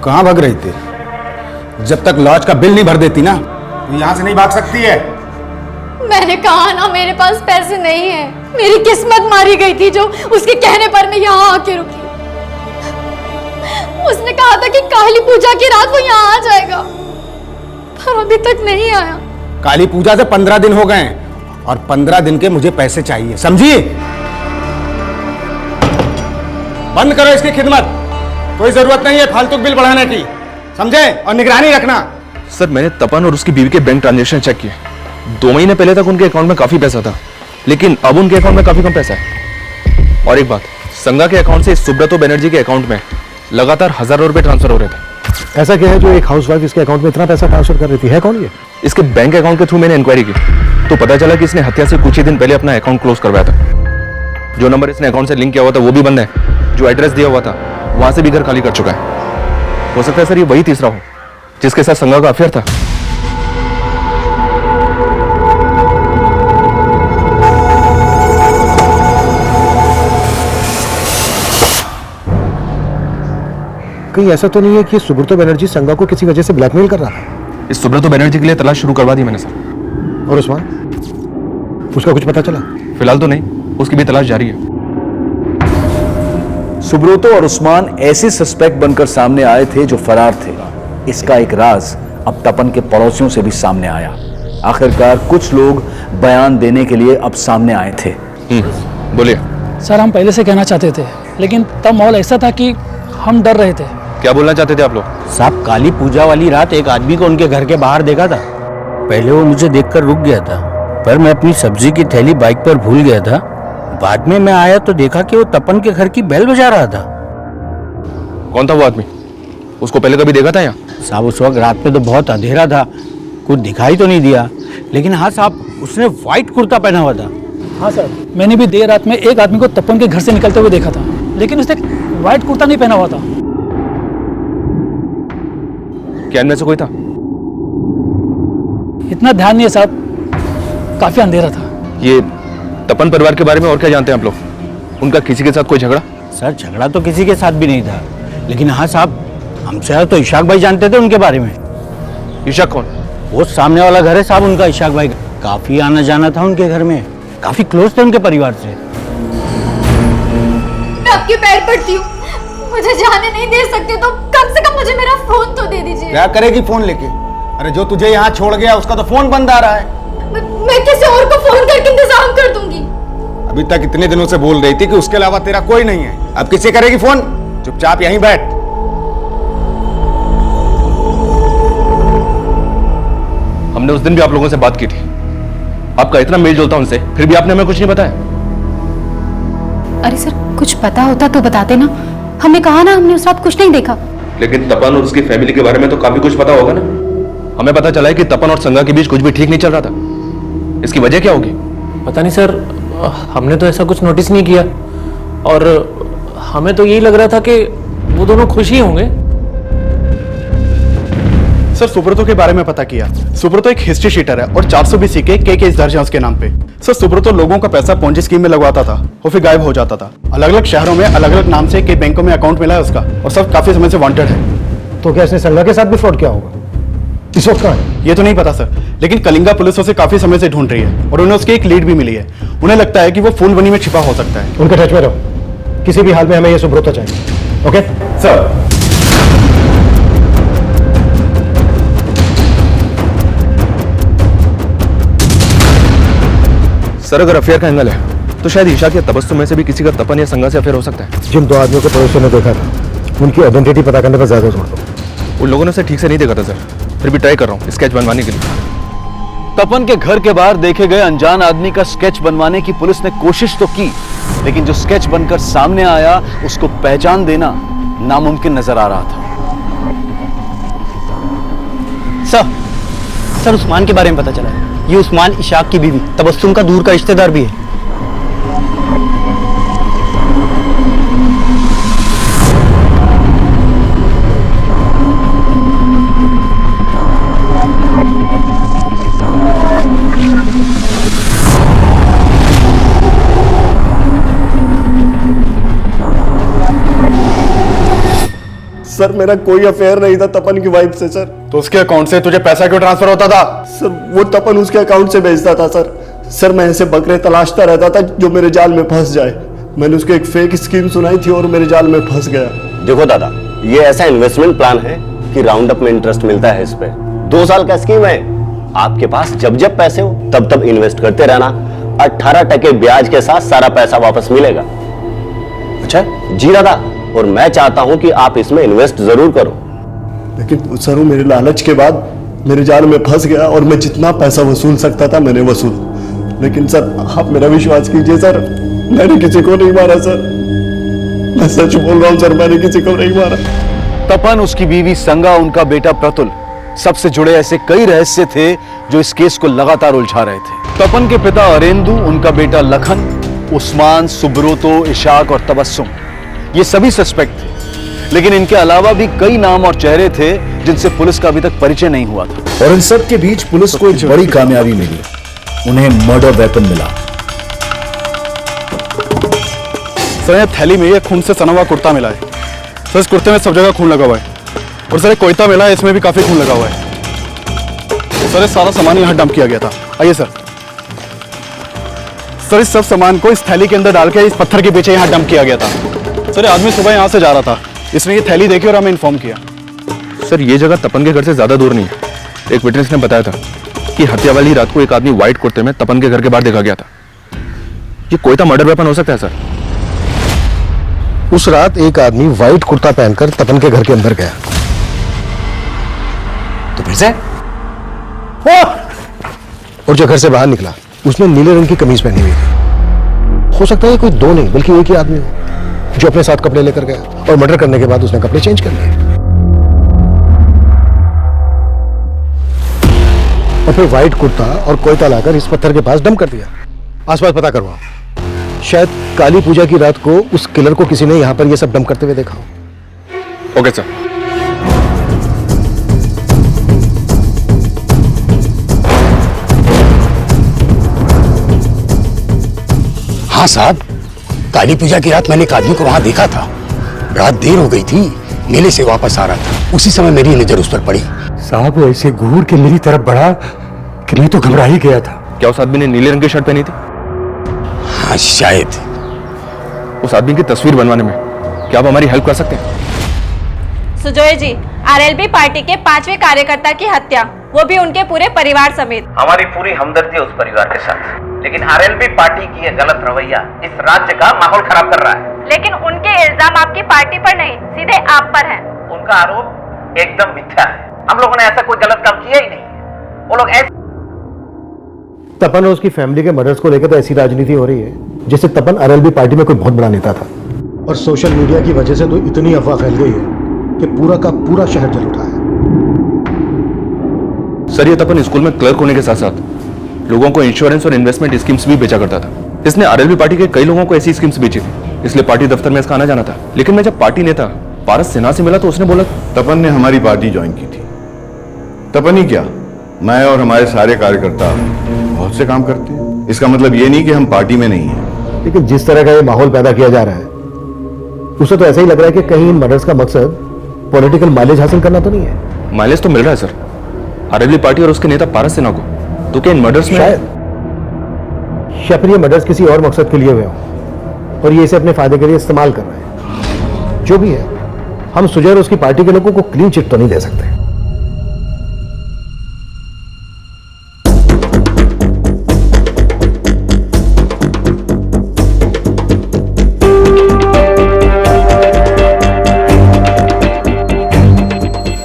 कहां भाग रही थी? जब तक लॉज का बिल नहीं भर देती ना, तो यहां से नहीं भाग सकती है। मैंने कहा ना मेरे पास पैसे नहीं है। मेरी किस्मत मारी गई थी जो उसके कहने पर मैं यहाँ आके रुकी। उसने कहा था कि काली पूजा की रात वो यहाँ आ जाएगा, पर अभी तक नहीं आया। काली पूजा से 15 दिन हो गए हैं और 15 दिन के मुझे पैसे चाहिए, समझिए? बंद करो इसकी खिदमत, कोई जरूरत नहीं है फालतू बिल बढ़ाने की, समझे? और निगरानी रखना। सर मैंने तपन और उसकी बीवी के बैंक ट्रांजैक्शन चेक किए। 2 महीने पहले तक उनके अकाउंट में काफी पैसा था, लेकिन अब उनके अकाउंट में काफी कम पैसा है। और एक बात, संगा के अकाउंट से सुब्रतो बनर्जी के अकाउंट में लगातार हजारों रुपए ट्रांसफर हो रहे थे। ऐसा क्या है जो एक हाउसवाइफ इसके अकाउंट में इतना पैसा ट्रांसफर कर रही थी? है कौन ये? इसके बैंक अकाउंट के थ्रू मैंने इंक्वायरी की तो पता चला कि इसने हत्या से कुछ ही दिन पहले अपना अकाउंट क्लोज करवाया था। जो नंबर इसने अकाउंट से लिंक किया हुआ था वो भी बंद है, जो एड्रेस दिया हुआ था वहां से भी घर खाली कर चुका है। हो सकता है सर ये वही तीसरा हो जिसके साथ संगा का अफेयर था। कहीं ऐसा तो नहीं है कि सुब्रतो बनर्जी संगा को किसी वजह से ब्लैकमेल कर रहा है? इस सुब्रतो बनर्जी के लिए तलाश शुरू करवा दी मैंने सर। और उस्मान, उसका कुछ पता चला? फिलहाल तो नहीं, उसकी भी तलाश जारी है। सुब्रतो और उस्मान ऐसे सस्पेक्ट बनकर सामने आए थे जो फरार थे। इसका एक राज अब तपन के पड़ोसियों से भी सामने आया। आखिरकार कुछ लोग बयान देने के लिए अब सामने आए थे। बोलिए सर। हम पहले से कहना चाहते थे, लेकिन तब माहौल ऐसा था कि हम डर रहे थे। क्या बोलना चाहते थे आप लोग? साहब, काली पूजा वाली रात एक आदमी को उनके घर के बाहर देखा था। पहले वो मुझे देखकर रुक गया था, पर मैं अपनी सब्जी की थैली बाइक पर भूल गया था। बाद में मैं आया तो देखा कि वो तपन के घर की बेल बजा रहा था। कौन था वो आदमी? उसको पहले कभी देखा था यहाँ? साहब, उस वक्त रात में तो बहुत अंधेरा था, कुछ दिखाई तो नहीं दिया। लेकिन हाँ साहब, उसने व्हाइट कुर्ता पहना हुआ था। हाँ सर, मैंने भी देर रात में एक आदमी को तपन के घर से निकलते हुए देखा था, लेकिन उसने व्हाइट कुर्ता नहीं पहना हुआ था। क्या इनमें से कोई था? इतना ध्यान नहीं है साहब, काफी अंधेरा था। ये तपन परिवार के बारे में और क्या जानते हैं आप लोग? उनका किसी के साथ कोई झगड़ा? सर, झगड़ा तो किसी के साथ भी नहीं था, लेकिन हाँ साहब, हमसे तो इशाक भाई जानते थे उनके बारे में। इशाक कौन? वो सामने वाला घर है साहब उनका, इशाक भाई। काफी आना जाना था उनके घर में, काफी क्लोज थे उनके परिवार से। मैं आपके पैर पड़ती हूँ, मुझे जाने नहीं दे सकते तो कम से कम मुझे मेरा फोन तो दे दीजिए। क्या करेगी फोन लेके? अरे जो तुझे यहाँ छोड़ गया उसका तो फोन बंद आ रहा है। मैं किसी और को फोन करके इंतजाम कर दूंगी। अभी तक इतने दिनों से बोल रही थी कि उसके अलावा तेरा कोई नहीं है, अब किसे करेगी फोन? चुपचाप यहीं बैठ। हमने उस दिन भी आप लोगों से बात की थी, आपका इतना मेल जोल था उनसे, फिर भी आपने हमें कुछ नहीं बताया। अरे सर, कुछ पता होता तो बताते ना। हमने कहा ना, हमने उस रात कुछ नहीं देखा। लेकिन तपन और उसकी फैमिली के बारे में तो काफी कुछ पता होगा ना? हमें पता चला है कि तपन और संगा के बीच कुछ भी ठीक नहीं चल रहा था। इसकी वजह क्या होगी? पता नहीं सर, हमने तो ऐसा कुछ नोटिस नहीं किया, और हमें तो यही लग रहा था कि वो दोनों खुश ही होंगे। सर, सुब्रतो के बारे में पता किया। सुब्रतो एक हिस्ट्री शीटर है और 420 के केस दर्ज है उसके नाम पे। सर, सुब्रतो लोगों का पैसा पोंजी स्कीम में लगवाता था और फिर गायब हो जाता था। अलग अलग शहरों में अलग अलग नाम से कई बैंकों में अकाउंट मिला है उसका, और सब काफी समय से वांटेड है। तो क्या इसने संगा के साथ भी फ्रॉड किया होगा? इस वक्त कहाँ है? ये तो नहीं पता सर, लेकिन कलिंगा पुलिस उसे काफी समय से ढूंढ रही है और उन्हें उसकी एक लीड भी मिली है। उन्हें लगता है कि वो फूलबनी में छिपा हो सकता है। उनके टच में रहो, किसी भी हाल में हमें ये सुब्रतो चाहिए। Okay sir. सर, अगर अफेयर का एंगल है तो शायद ईशा के तबस्सुम में से भी किसी का तपन या संगा से अफेयर हो सकता है। जिन दो आदमियों को पड़ोसियों ने देखा था, उनकी आइडेंटिटी पता करने पर ज्यादा जोर दो। उन लोगों ने उसे ठीक से नहीं देखा था सर, फिर भी ट्राई कर रहा हूँ स्केच बनवाने के लिए। तपन के घर के बाहर देखे गए अनजान आदमी का स्केच बनवाने की पुलिस ने कोशिश तो की, लेकिन जो स्केच बनकर सामने आया उसको पहचान देना नामुमकिन नजर आ रहा था। सर, उस्मान के बारे में पता चला है। ये उस्मान इशाक की बीवी तबस्सुम का दूर का रिश्तेदार भी है। सर, मेरा कोई अफेयर नहीं था तपन की वाइफ से सर। तो उसके अकाउंट से तुझे पैसा क्यों ट्रांसफर होता था? सर, वो तपन उसके अकाउंट से भेजता था सर। सर, मैं ऐसे बकरे तलाशता रहता था जो मेरे जाल में फंस जाए। मैंने उसको एक फेक स्कीम सुनाई थी और मेरे जाल में फंस गया। देखो दादा, ये ऐसा इन्वेस्टमेंट प्लान है कि राउंड अप में इंटरेस्ट मिलता है इस पे। 2 साल का स्कीम है, आपके पास जब जब पैसे हो तब तब इन्वेस्ट करते रहना। 18% ब्याज के साथ सारा पैसा वापस मिलेगा। अच्छा जी दादा, और मैं चाहता हूं कि आप इसमें इन्वेस्ट जरूर करो। लेकिन सर, वो मेरे लालच के बाद मेरे जाल में फंस गया और मैं जितना पैसा वसूल सकता था मैंने वसूल। लेकिन सर, आप मेरा विश्वास कीजिए सर, मैंने किसी को नहीं मारा सर। मैं सच बोल रहा हूं सर, मैंने किसी को नहीं मारा। तपन, उसकी बीवी संगा, उनका बेटा प्रतुल, सबसे जुड़े ऐसे कई रहस्य थे जो इस केस को लगातार उलझा रहे थे। तपन के पिता अरेंदु, उनका बेटा लखन उस्मान, सुब्रोतो, इशाक और तबस्सुम, ये सभी सस्पेक्ट थे, लेकिन इनके अलावा भी कई नाम और चेहरे थे जिनसे पुलिस का अभी तक परिचय नहीं हुआ था। और इन सब के बीच पुलिस को एक बड़ी कामयाबी मिली, उन्हें मर्डर वेपन मिला। सर ये थैली में ये खून से सना हुआ कुर्ता मिला है सर। इस कुर्ते में सब जगह खून लगा हुआ है। और सर एक कोयता मिला है, इसमें भी काफी खून लगा हुआ है। सर ये सारा सामान यहाँ डंप किया गया था। आइए सर। सर इस सब सामान को इस थैली के अंदर डाल के इस पत्थर के पीछे यहाँ डंप किया गया था। सर ये आदमी सुबह यहाँ से जा रहा था, इसने ये थैली देखी और हमें इन्फॉर्म किया। सर ये जगह तपन के घर से ज्यादा दूर नहीं है। एक विटनेस ने बताया था कि हत्या वाली रात को एक आदमी व्हाइट कुर्ते में तपन के घर के बाहर देखा गया था। ये कोयता मर्डर वेपन हो सकता है सर। उस रात एक आदमी व्हाइट कुर्ता पहनकर तपन के घर के अंदर गया, तो फिर से और जो घर से बाहर निकला उसने नीले रंग की कमीज पहनी हुई थी। हो सकता है कोई दो नहीं बल्कि एक ही आदमी हो जो अपने साथ कपड़े लेकर गया और मर्डर करने के बाद उसने कपड़े चेंज कर लिए और फिर व्हाइट कुर्ता और कोयता लाकर इस पत्थर के पास डंप कर दिया। आसपास पता करवाओ, शायद काली पूजा की रात को उस किलर को किसी ने यहां पर यह सब डंप करते हुए देखा हो। Okay sir. हाँ साहब, काली पूजा की रात मैंने एक आदमी को वहां देखा था। रात देर हो गई थी, मेले से वापस आ रहा था। उसी समय मेरी नजर उस पर पड़ी। साहब ऐसे घूर के मेरी तरफ बढ़ा कि मैं तो घबरा ही गया था। क्या उस आदमी ने नीले रंग की शर्ट पहनी थी? हाँ शायद। उस आदमी की तस्वीर बनवाने में क्या आप हमारी हेल्प कर सकते हैं? सुजोय जी, आरएलबी पार्टी के 5वें कार्यकर्ता की हत्या, वो भी उनके पूरे परिवार समेत। हमारी पूरी हमदर्दी है उस परिवार के साथ, लेकिन आरएलबी पार्टी की यह गलत रवैया इस राज्य का माहौल खराब कर रहा है। लेकिन उनके इल्जाम आपकी पार्टी पर नहीं, सीधे आप पर हैं। उनका आरोप एकदम मिथ्या है। हम लोगों ने ऐसा कोई गलत काम किया ही नहीं। वो लोग ऐसे तपन और उसकी फैमिली के मर्डर्स को लेकर तो ऐसी राजनीति हो रही है जैसे तपन आरएलबी पार्टी में कोई बहुत बड़ा नेता था। और सोशल मीडिया की वजह से तो इतनी अफवाह फैल गई है कि पूरा का पूरा शहर जल उठा है। सर ये तपन स्कूल में क्लर्क होने के साथ साथ लोगों को इंश्योरेंस और इन्वेस्टमेंट स्कीम्स भी बेचा करता था। इसने आरएलबी पार्टी के कई लोगों को ऐसी स्कीम्स बेची थी, इसलिए पार्टी दफ्तर में इसका आना जाना था। लेकिन मैं जब पार्टी नेता पारस सिन्हा से मिला तो उसने बोला तपन ने हमारी पार्टी ज्वाइन की थी। तपन ही क्या, मैं और हमारे सारे कार्यकर्ता बहुत से काम करते हैं। इसका मतलब ये नहीं कि हम पार्टी में नहीं है। लेकिन जिस तरह का ये माहौल पैदा किया जा रहा है उसे तो ऐसा ही लग रहा है कि कहीं इन मर्डर्स का मकसद पॉलिटिकल माइलेज हासिल करना तो नहीं है। माइलेज तो मिल रहा है सर, आरएलबी पार्टी और उसके नेता पारस सिन्हा को। तो क्या इन मर्डर्स में शायद ये मर्डर्स किसी और मकसद के लिए हुए हों और ये इसे अपने फायदे के लिए इस्तेमाल कर रहे हैं। जो भी है, हम सुजय और उसकी पार्टी के लोगों को क्लीन चिट तो नहीं दे सकते।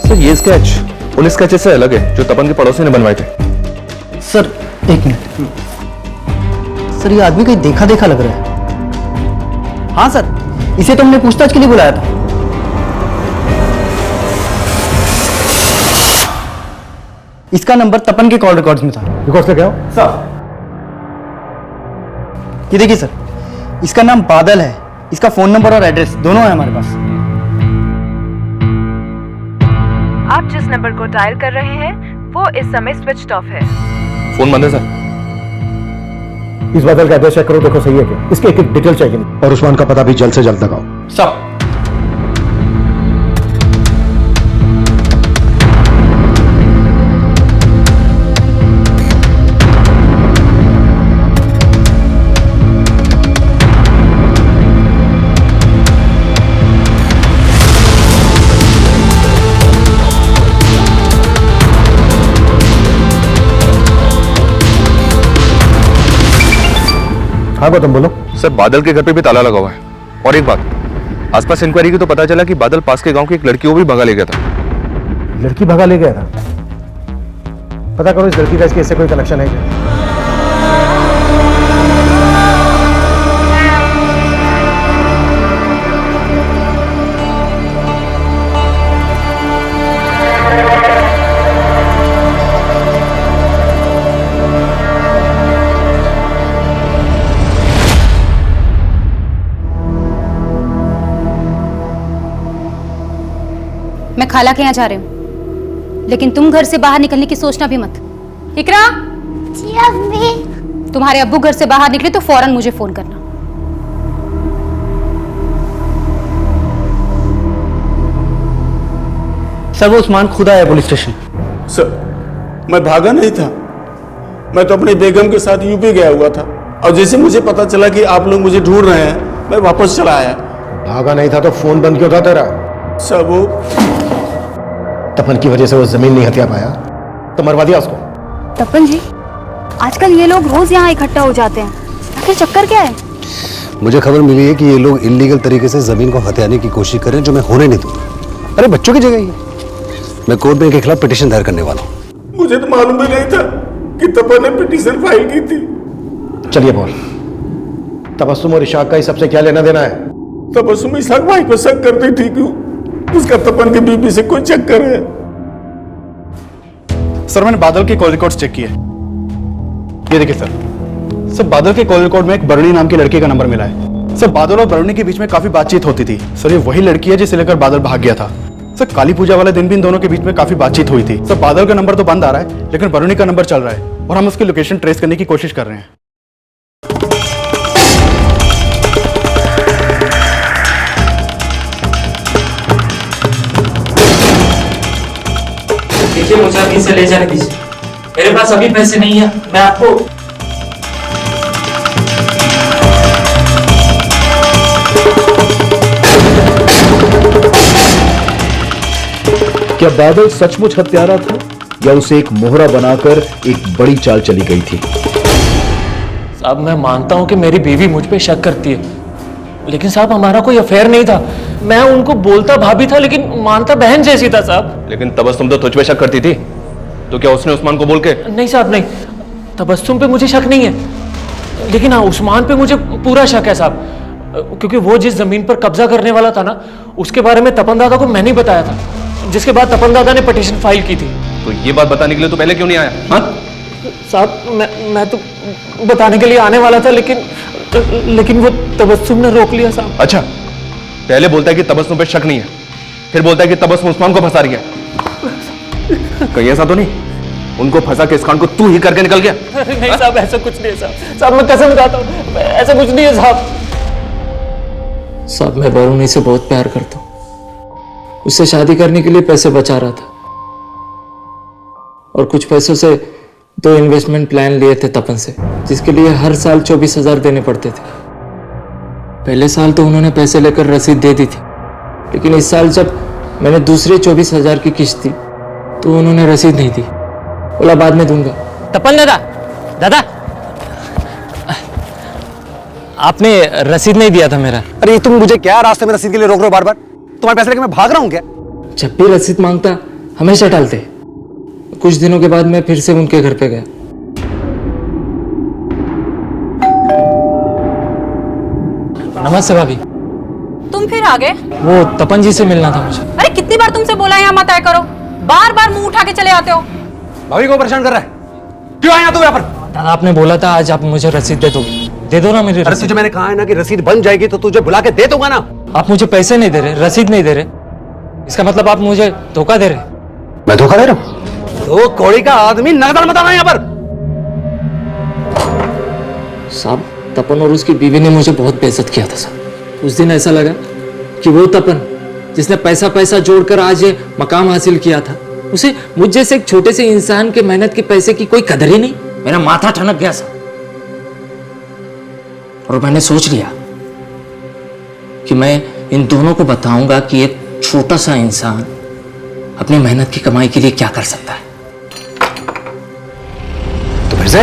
सर ये स्केच उन स्केचेस से अलग है जो तपन के पड़ोसी ने बनवाए थे। सर एक मिनट, सर ये आदमी कहीं देखा देखा लग रहा है। हाँ सर, इसे तो हमने पूछताछ के लिए बुलाया था। इसका नंबर तपन के कॉल रिकॉर्ड्स में था। रिकॉर्ड्स में क्या हो? सर ये देखिए सर, इसका नाम बादल है, इसका फोन नंबर और एड्रेस दोनों है हमारे पास। आप जिस नंबर को डायल कर रहे हैं वो इस समय स्विच ऑफ है। फोन बंद है सर। इस बादल का एड्रेस चेक करो, देखो सही है क्या। इसके एक डिटेल चेक और उस्मान का पता भी जल्द से जल्द लगाओ। सब हाँ गौतम बोलो। सर बादल के घर पे भी ताला लगा हुआ है। और एक बात, आसपास इंक्वायरी की तो पता चला कि बादल पास के गांव की एक लड़की को भी भगा ले गया था। लड़की भगा ले गया था? पता करो इस लड़की का इसके इससे कोई कनेक्शन है क्या? मैं खाला के यहाँ जा रही हूँ, लेकिन तुम घर से बाहर निकलने की सोचना भी मत। इकरा, जी अम्मी। तुम्हारे अब्बू घर से बाहर निकले तो फौरन मुझे फोन करना। सर वो उस्मान खुद आया पुलिस स्टेशन। सर मैं भागा नहीं था, मैं तो अपने बेगम के साथ यूपी गया हुआ था, और जैसे मुझे पता चला कि आप लोग मुझे ढूंढ रहे हैं मैं वापस चला आया। भागा नहीं था तो फोन बंद क्यों था तेरा? सर वो तपन की वजह से वो जमीन नहीं हथिया पाया तो मरवा दिया उसको। तपन जी, आजकल ये लोग रोज यहाँ इकट्ठा हो जाते हैं, आखिर चक्कर क्या है? मुझे खबर मिली है कि ये लोग इलीगल तरीके से जमीन को हथियाने की कोशिश कर रहे हैं, जो मैं होने नहीं दूंगा। अरे बच्चों की जगह ही है। मैं कोर्ट में इनके खिलाफ पिटीशन दायर करने वाला हूँ। मुझे तो मालूम भी नहीं था कि तपन ने पिटीशन फाइल की थी। चलिए बोल, तबस्सुम और इशाक का इस सबसे क्या लेना देना है? तबस्सुम इशाक भाई को शक करती थी कि उसका तपन की बीबी से कोई चक्कर है। सर मैंने बादल के कॉल रिकॉर्ड्स चेक किए, ये देखिए सर बादल के कॉल रिकॉर्ड में एक बरुणी नाम की लड़की का नंबर मिला है। सर बादल और बरुणी के बीच में काफी बातचीत होती थी। सर ये वही लड़की है जिसे लेकर बादल भाग गया था। सर काली पूजा वाले दिन भी इन दोनों के बीच में काफी बातचीत हुई थी। सर बादल का नंबर तो बंद आ रहा है, लेकिन बरुणी का नंबर चल रहा है और हम उसकी लोकेशन ट्रेस करने की कोशिश कर रहे हैं। देखिए मुझे अभी से ले जाने दीजिए, मेरे पास अभी पैसे नहीं है। मैं आपको क्या बादल सचमुच हत्यारा था या उसे एक मोहरा बनाकर एक बड़ी चाल चली गई थी? साहब मैं मानता हूं कि मेरी बीवी मुझ पे शक करती है, लेकिन साहब हमारा कोई अफेयर नहीं था। मैं उनको बोलता भाभी था लेकिन मानता बहन जैसी था साहब। लेकिन तबस्सुम तो तुझ पे शक करती थी, तो क्या उसने उस्मान को बोल के? नहीं साहब नहीं, तबस्सुम पे मुझे शक नहीं है, लेकिन हाँ उस्मान पे मुझे पूरा शक है साहब, क्योंकि वो जिस जमीन पर कब्जा करने वाला था ना, उसके बारे में तपन दादा को मैंने ही बताया था, जिसके बाद तपन दादा ने पिटीशन फाइल की थी। तो ये बात बताने के लिए तो पहले क्यों नहीं आया? हाँ साहब मैं तो बताने के लिए आने वाला था, लेकिन वो तबस्सुम ने रोक लिया साहब। अच्छा, पहले बोलता है कि तबस्सुम पे शक नहीं है, फिर बोलता है कि तबस्सुम उस्मान को फंसा रही है। कहीं ऐसा तो नहीं उनको फंसा के इस कांड को तू ही करके निकल गया? नहीं साहब ऐसा कुछ नहीं है साहब, मैं कसम खाता हूँ ऐसा कुछ नहीं है साहब। साहब मैं बरुणी से बहुत प्यार करता हूँ, उससे शादी करने के लिए पैसे बचा रहा था, और कुछ पैसों से 2 इन्वेस्टमेंट प्लान लिए थे तपन से, जिसके लिए हर साल 24,000 देने पड़ते थे। पहले साल तो उन्होंने पैसे लेकर रसीद दे दी थी, लेकिन इस साल जब मैंने दूसरे 24,000 की किस्त दी तो उन्होंने रसीद नहीं दी, बोला बाद में दूंगा। तपन दादा आपने रसीद नहीं दिया था मेरा। अरे तुम मुझे क्या रास्ते में रसीद के लिए रोक रहे हो बार बार? तुम्हारे पैसे लेके मैं भाग रहा हूँ क्या? जब भी रसीद मांगता हमेशा टालते। कुछ दिनों के बाद मैं फिर से उनके घर पे गया। नमस्ते भाभी। तुम फिर आ गए? वो तपन जी से मिलना था मुझे। अरे कितनी बार तुमसे बोला यहाँ मत आया करो, बार बार मुंह उठा के चले आते हो। भाभी को परेशान कर रहा है, क्यों आया तू यहाँ पर? दादा आपने बोला था आज आप मुझे रसीद दे दोगे, दे दो ना मेरी रसीद। तुझे मैंने कहा है ना कि रसीद बन जाएगी तो तुझे बुला के दे दूंगा ना। आप मुझे पैसे नहीं दे रहे, रसीद नहीं दे रहे, इसका मतलब आप मुझे धोखा दे रहे। मैं धोखा दे रहा हूँ? तो कौड़ी का आदमी नगद मत आना यहाँ पर। साहब तपन और उसकी बीवी ने मुझे बहुत बेइज्जत किया था साहब। उस दिन ऐसा लगा कि वो तपन जिसने पैसा पैसा जोड़कर आज ये मकाम हासिल किया था, उसे मुझ जैसे एक छोटे से इंसान के मेहनत के पैसे की कोई कदर ही नहीं। मेरा माथा ठनक गया साहब, और मैंने सोच लिया कि मैं इन दोनों को बताऊंगा कि एक छोटा सा इंसान अपनी मेहनत की कमाई के लिए क्या कर सकता है। तो फिर से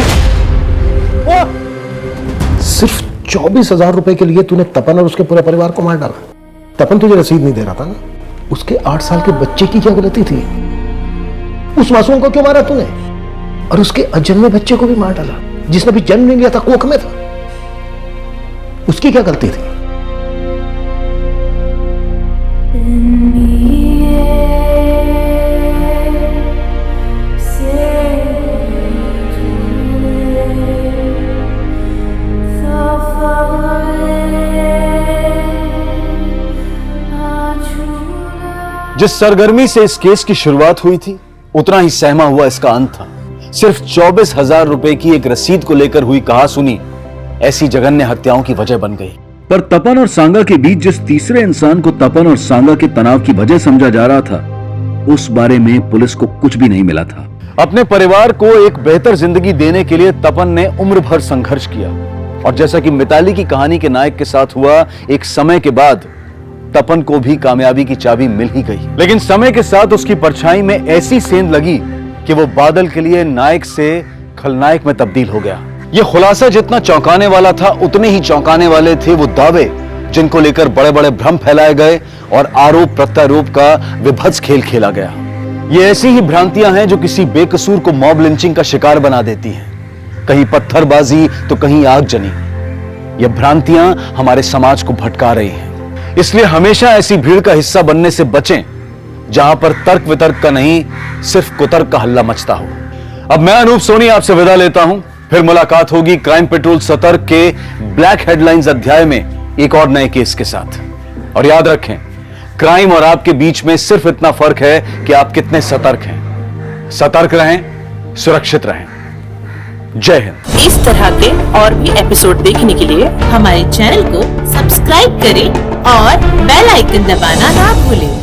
सिर्फ 24,000 रुपए के लिए तूने तपन और उसके पूरे परिवार को मार डाला। तपन तुझे रसीद नहीं दे रहा था ना, उसके 8 साल के बच्चे की क्या गलती थी? उस मासूम को क्यों मारा तूने? और उसके अजन्मे बच्चे को भी मार डाला जिसने भी जन्म नहीं लिया था, कोख में था, उसकी क्या गलती थी? जिस सरगर्मी से इस केस की शुरुआत हुई थी, उतना ही सहमा हुआ इसका अंत था। सिर्फ 24,000 रुपए की एक रसीद को लेकर हुई कहासुनी ऐसी जघन्य हत्याओं की वजह बन गई। पर तपन और सांगा के बीच जिस तीसरे इंसान को तपन और सांगा के तनाव की वजह समझा जा रहा था, उस बारे में पुलिस को कुछ भी नहीं मिला था। अपने परिवार को एक बेहतर जिंदगी देने के लिए तपन ने उम्र भर संघर्ष किया और जैसा कि मिताली की कहानी के नायक के साथ हुआ, एक समय के बाद तपन को भी कामयाबी की चाबी मिल ही गई। लेकिन समय के साथ उसकी परछाई में ऐसी सेंध लगी कि वो बादल के लिए नायक से खलनायक में तब्दील हो गया। यह खुलासा जितना चौंकाने वाला था, उतने ही चौंकाने वाले थे वो दावे जिनको लेकर बड़े बड़े भ्रम फैलाए गए और आरोप प्रत्यारोप का विभत्स खेल खेला गया। ये ऐसी ही भ्रांतियां हैं जो किसी बेकसूर को मॉब लिंचिंग का शिकार बना देती हैं। कहीं पत्थरबाजी तो कहीं आगजनी। ये भ्रांतियां हमारे समाज को भटका रही हैं। इसलिए हमेशा ऐसी भीड़ का हिस्सा बनने से बचें जहां पर तर्क वितर्क का नहीं, सिर्फ कुतर्क का हल्ला मचता हो। अब मैं अनूप सोनी आपसे विदा लेता हूं। फिर मुलाकात होगी क्राइम पेट्रोल सतर्क के ब्लैक हेडलाइंस अध्याय में एक और नए केस के साथ। और याद रखें, क्राइम और आपके बीच में सिर्फ इतना फर्क है कि आप कितने सतर्क हैं। सतर्क रहें, सुरक्षित रहें। जय हिंद। इस तरह के और भी एपिसोड देखने के लिए हमारे चैनल को सब्सक्राइब करें और बेल आइकन दबाना ना भूलें।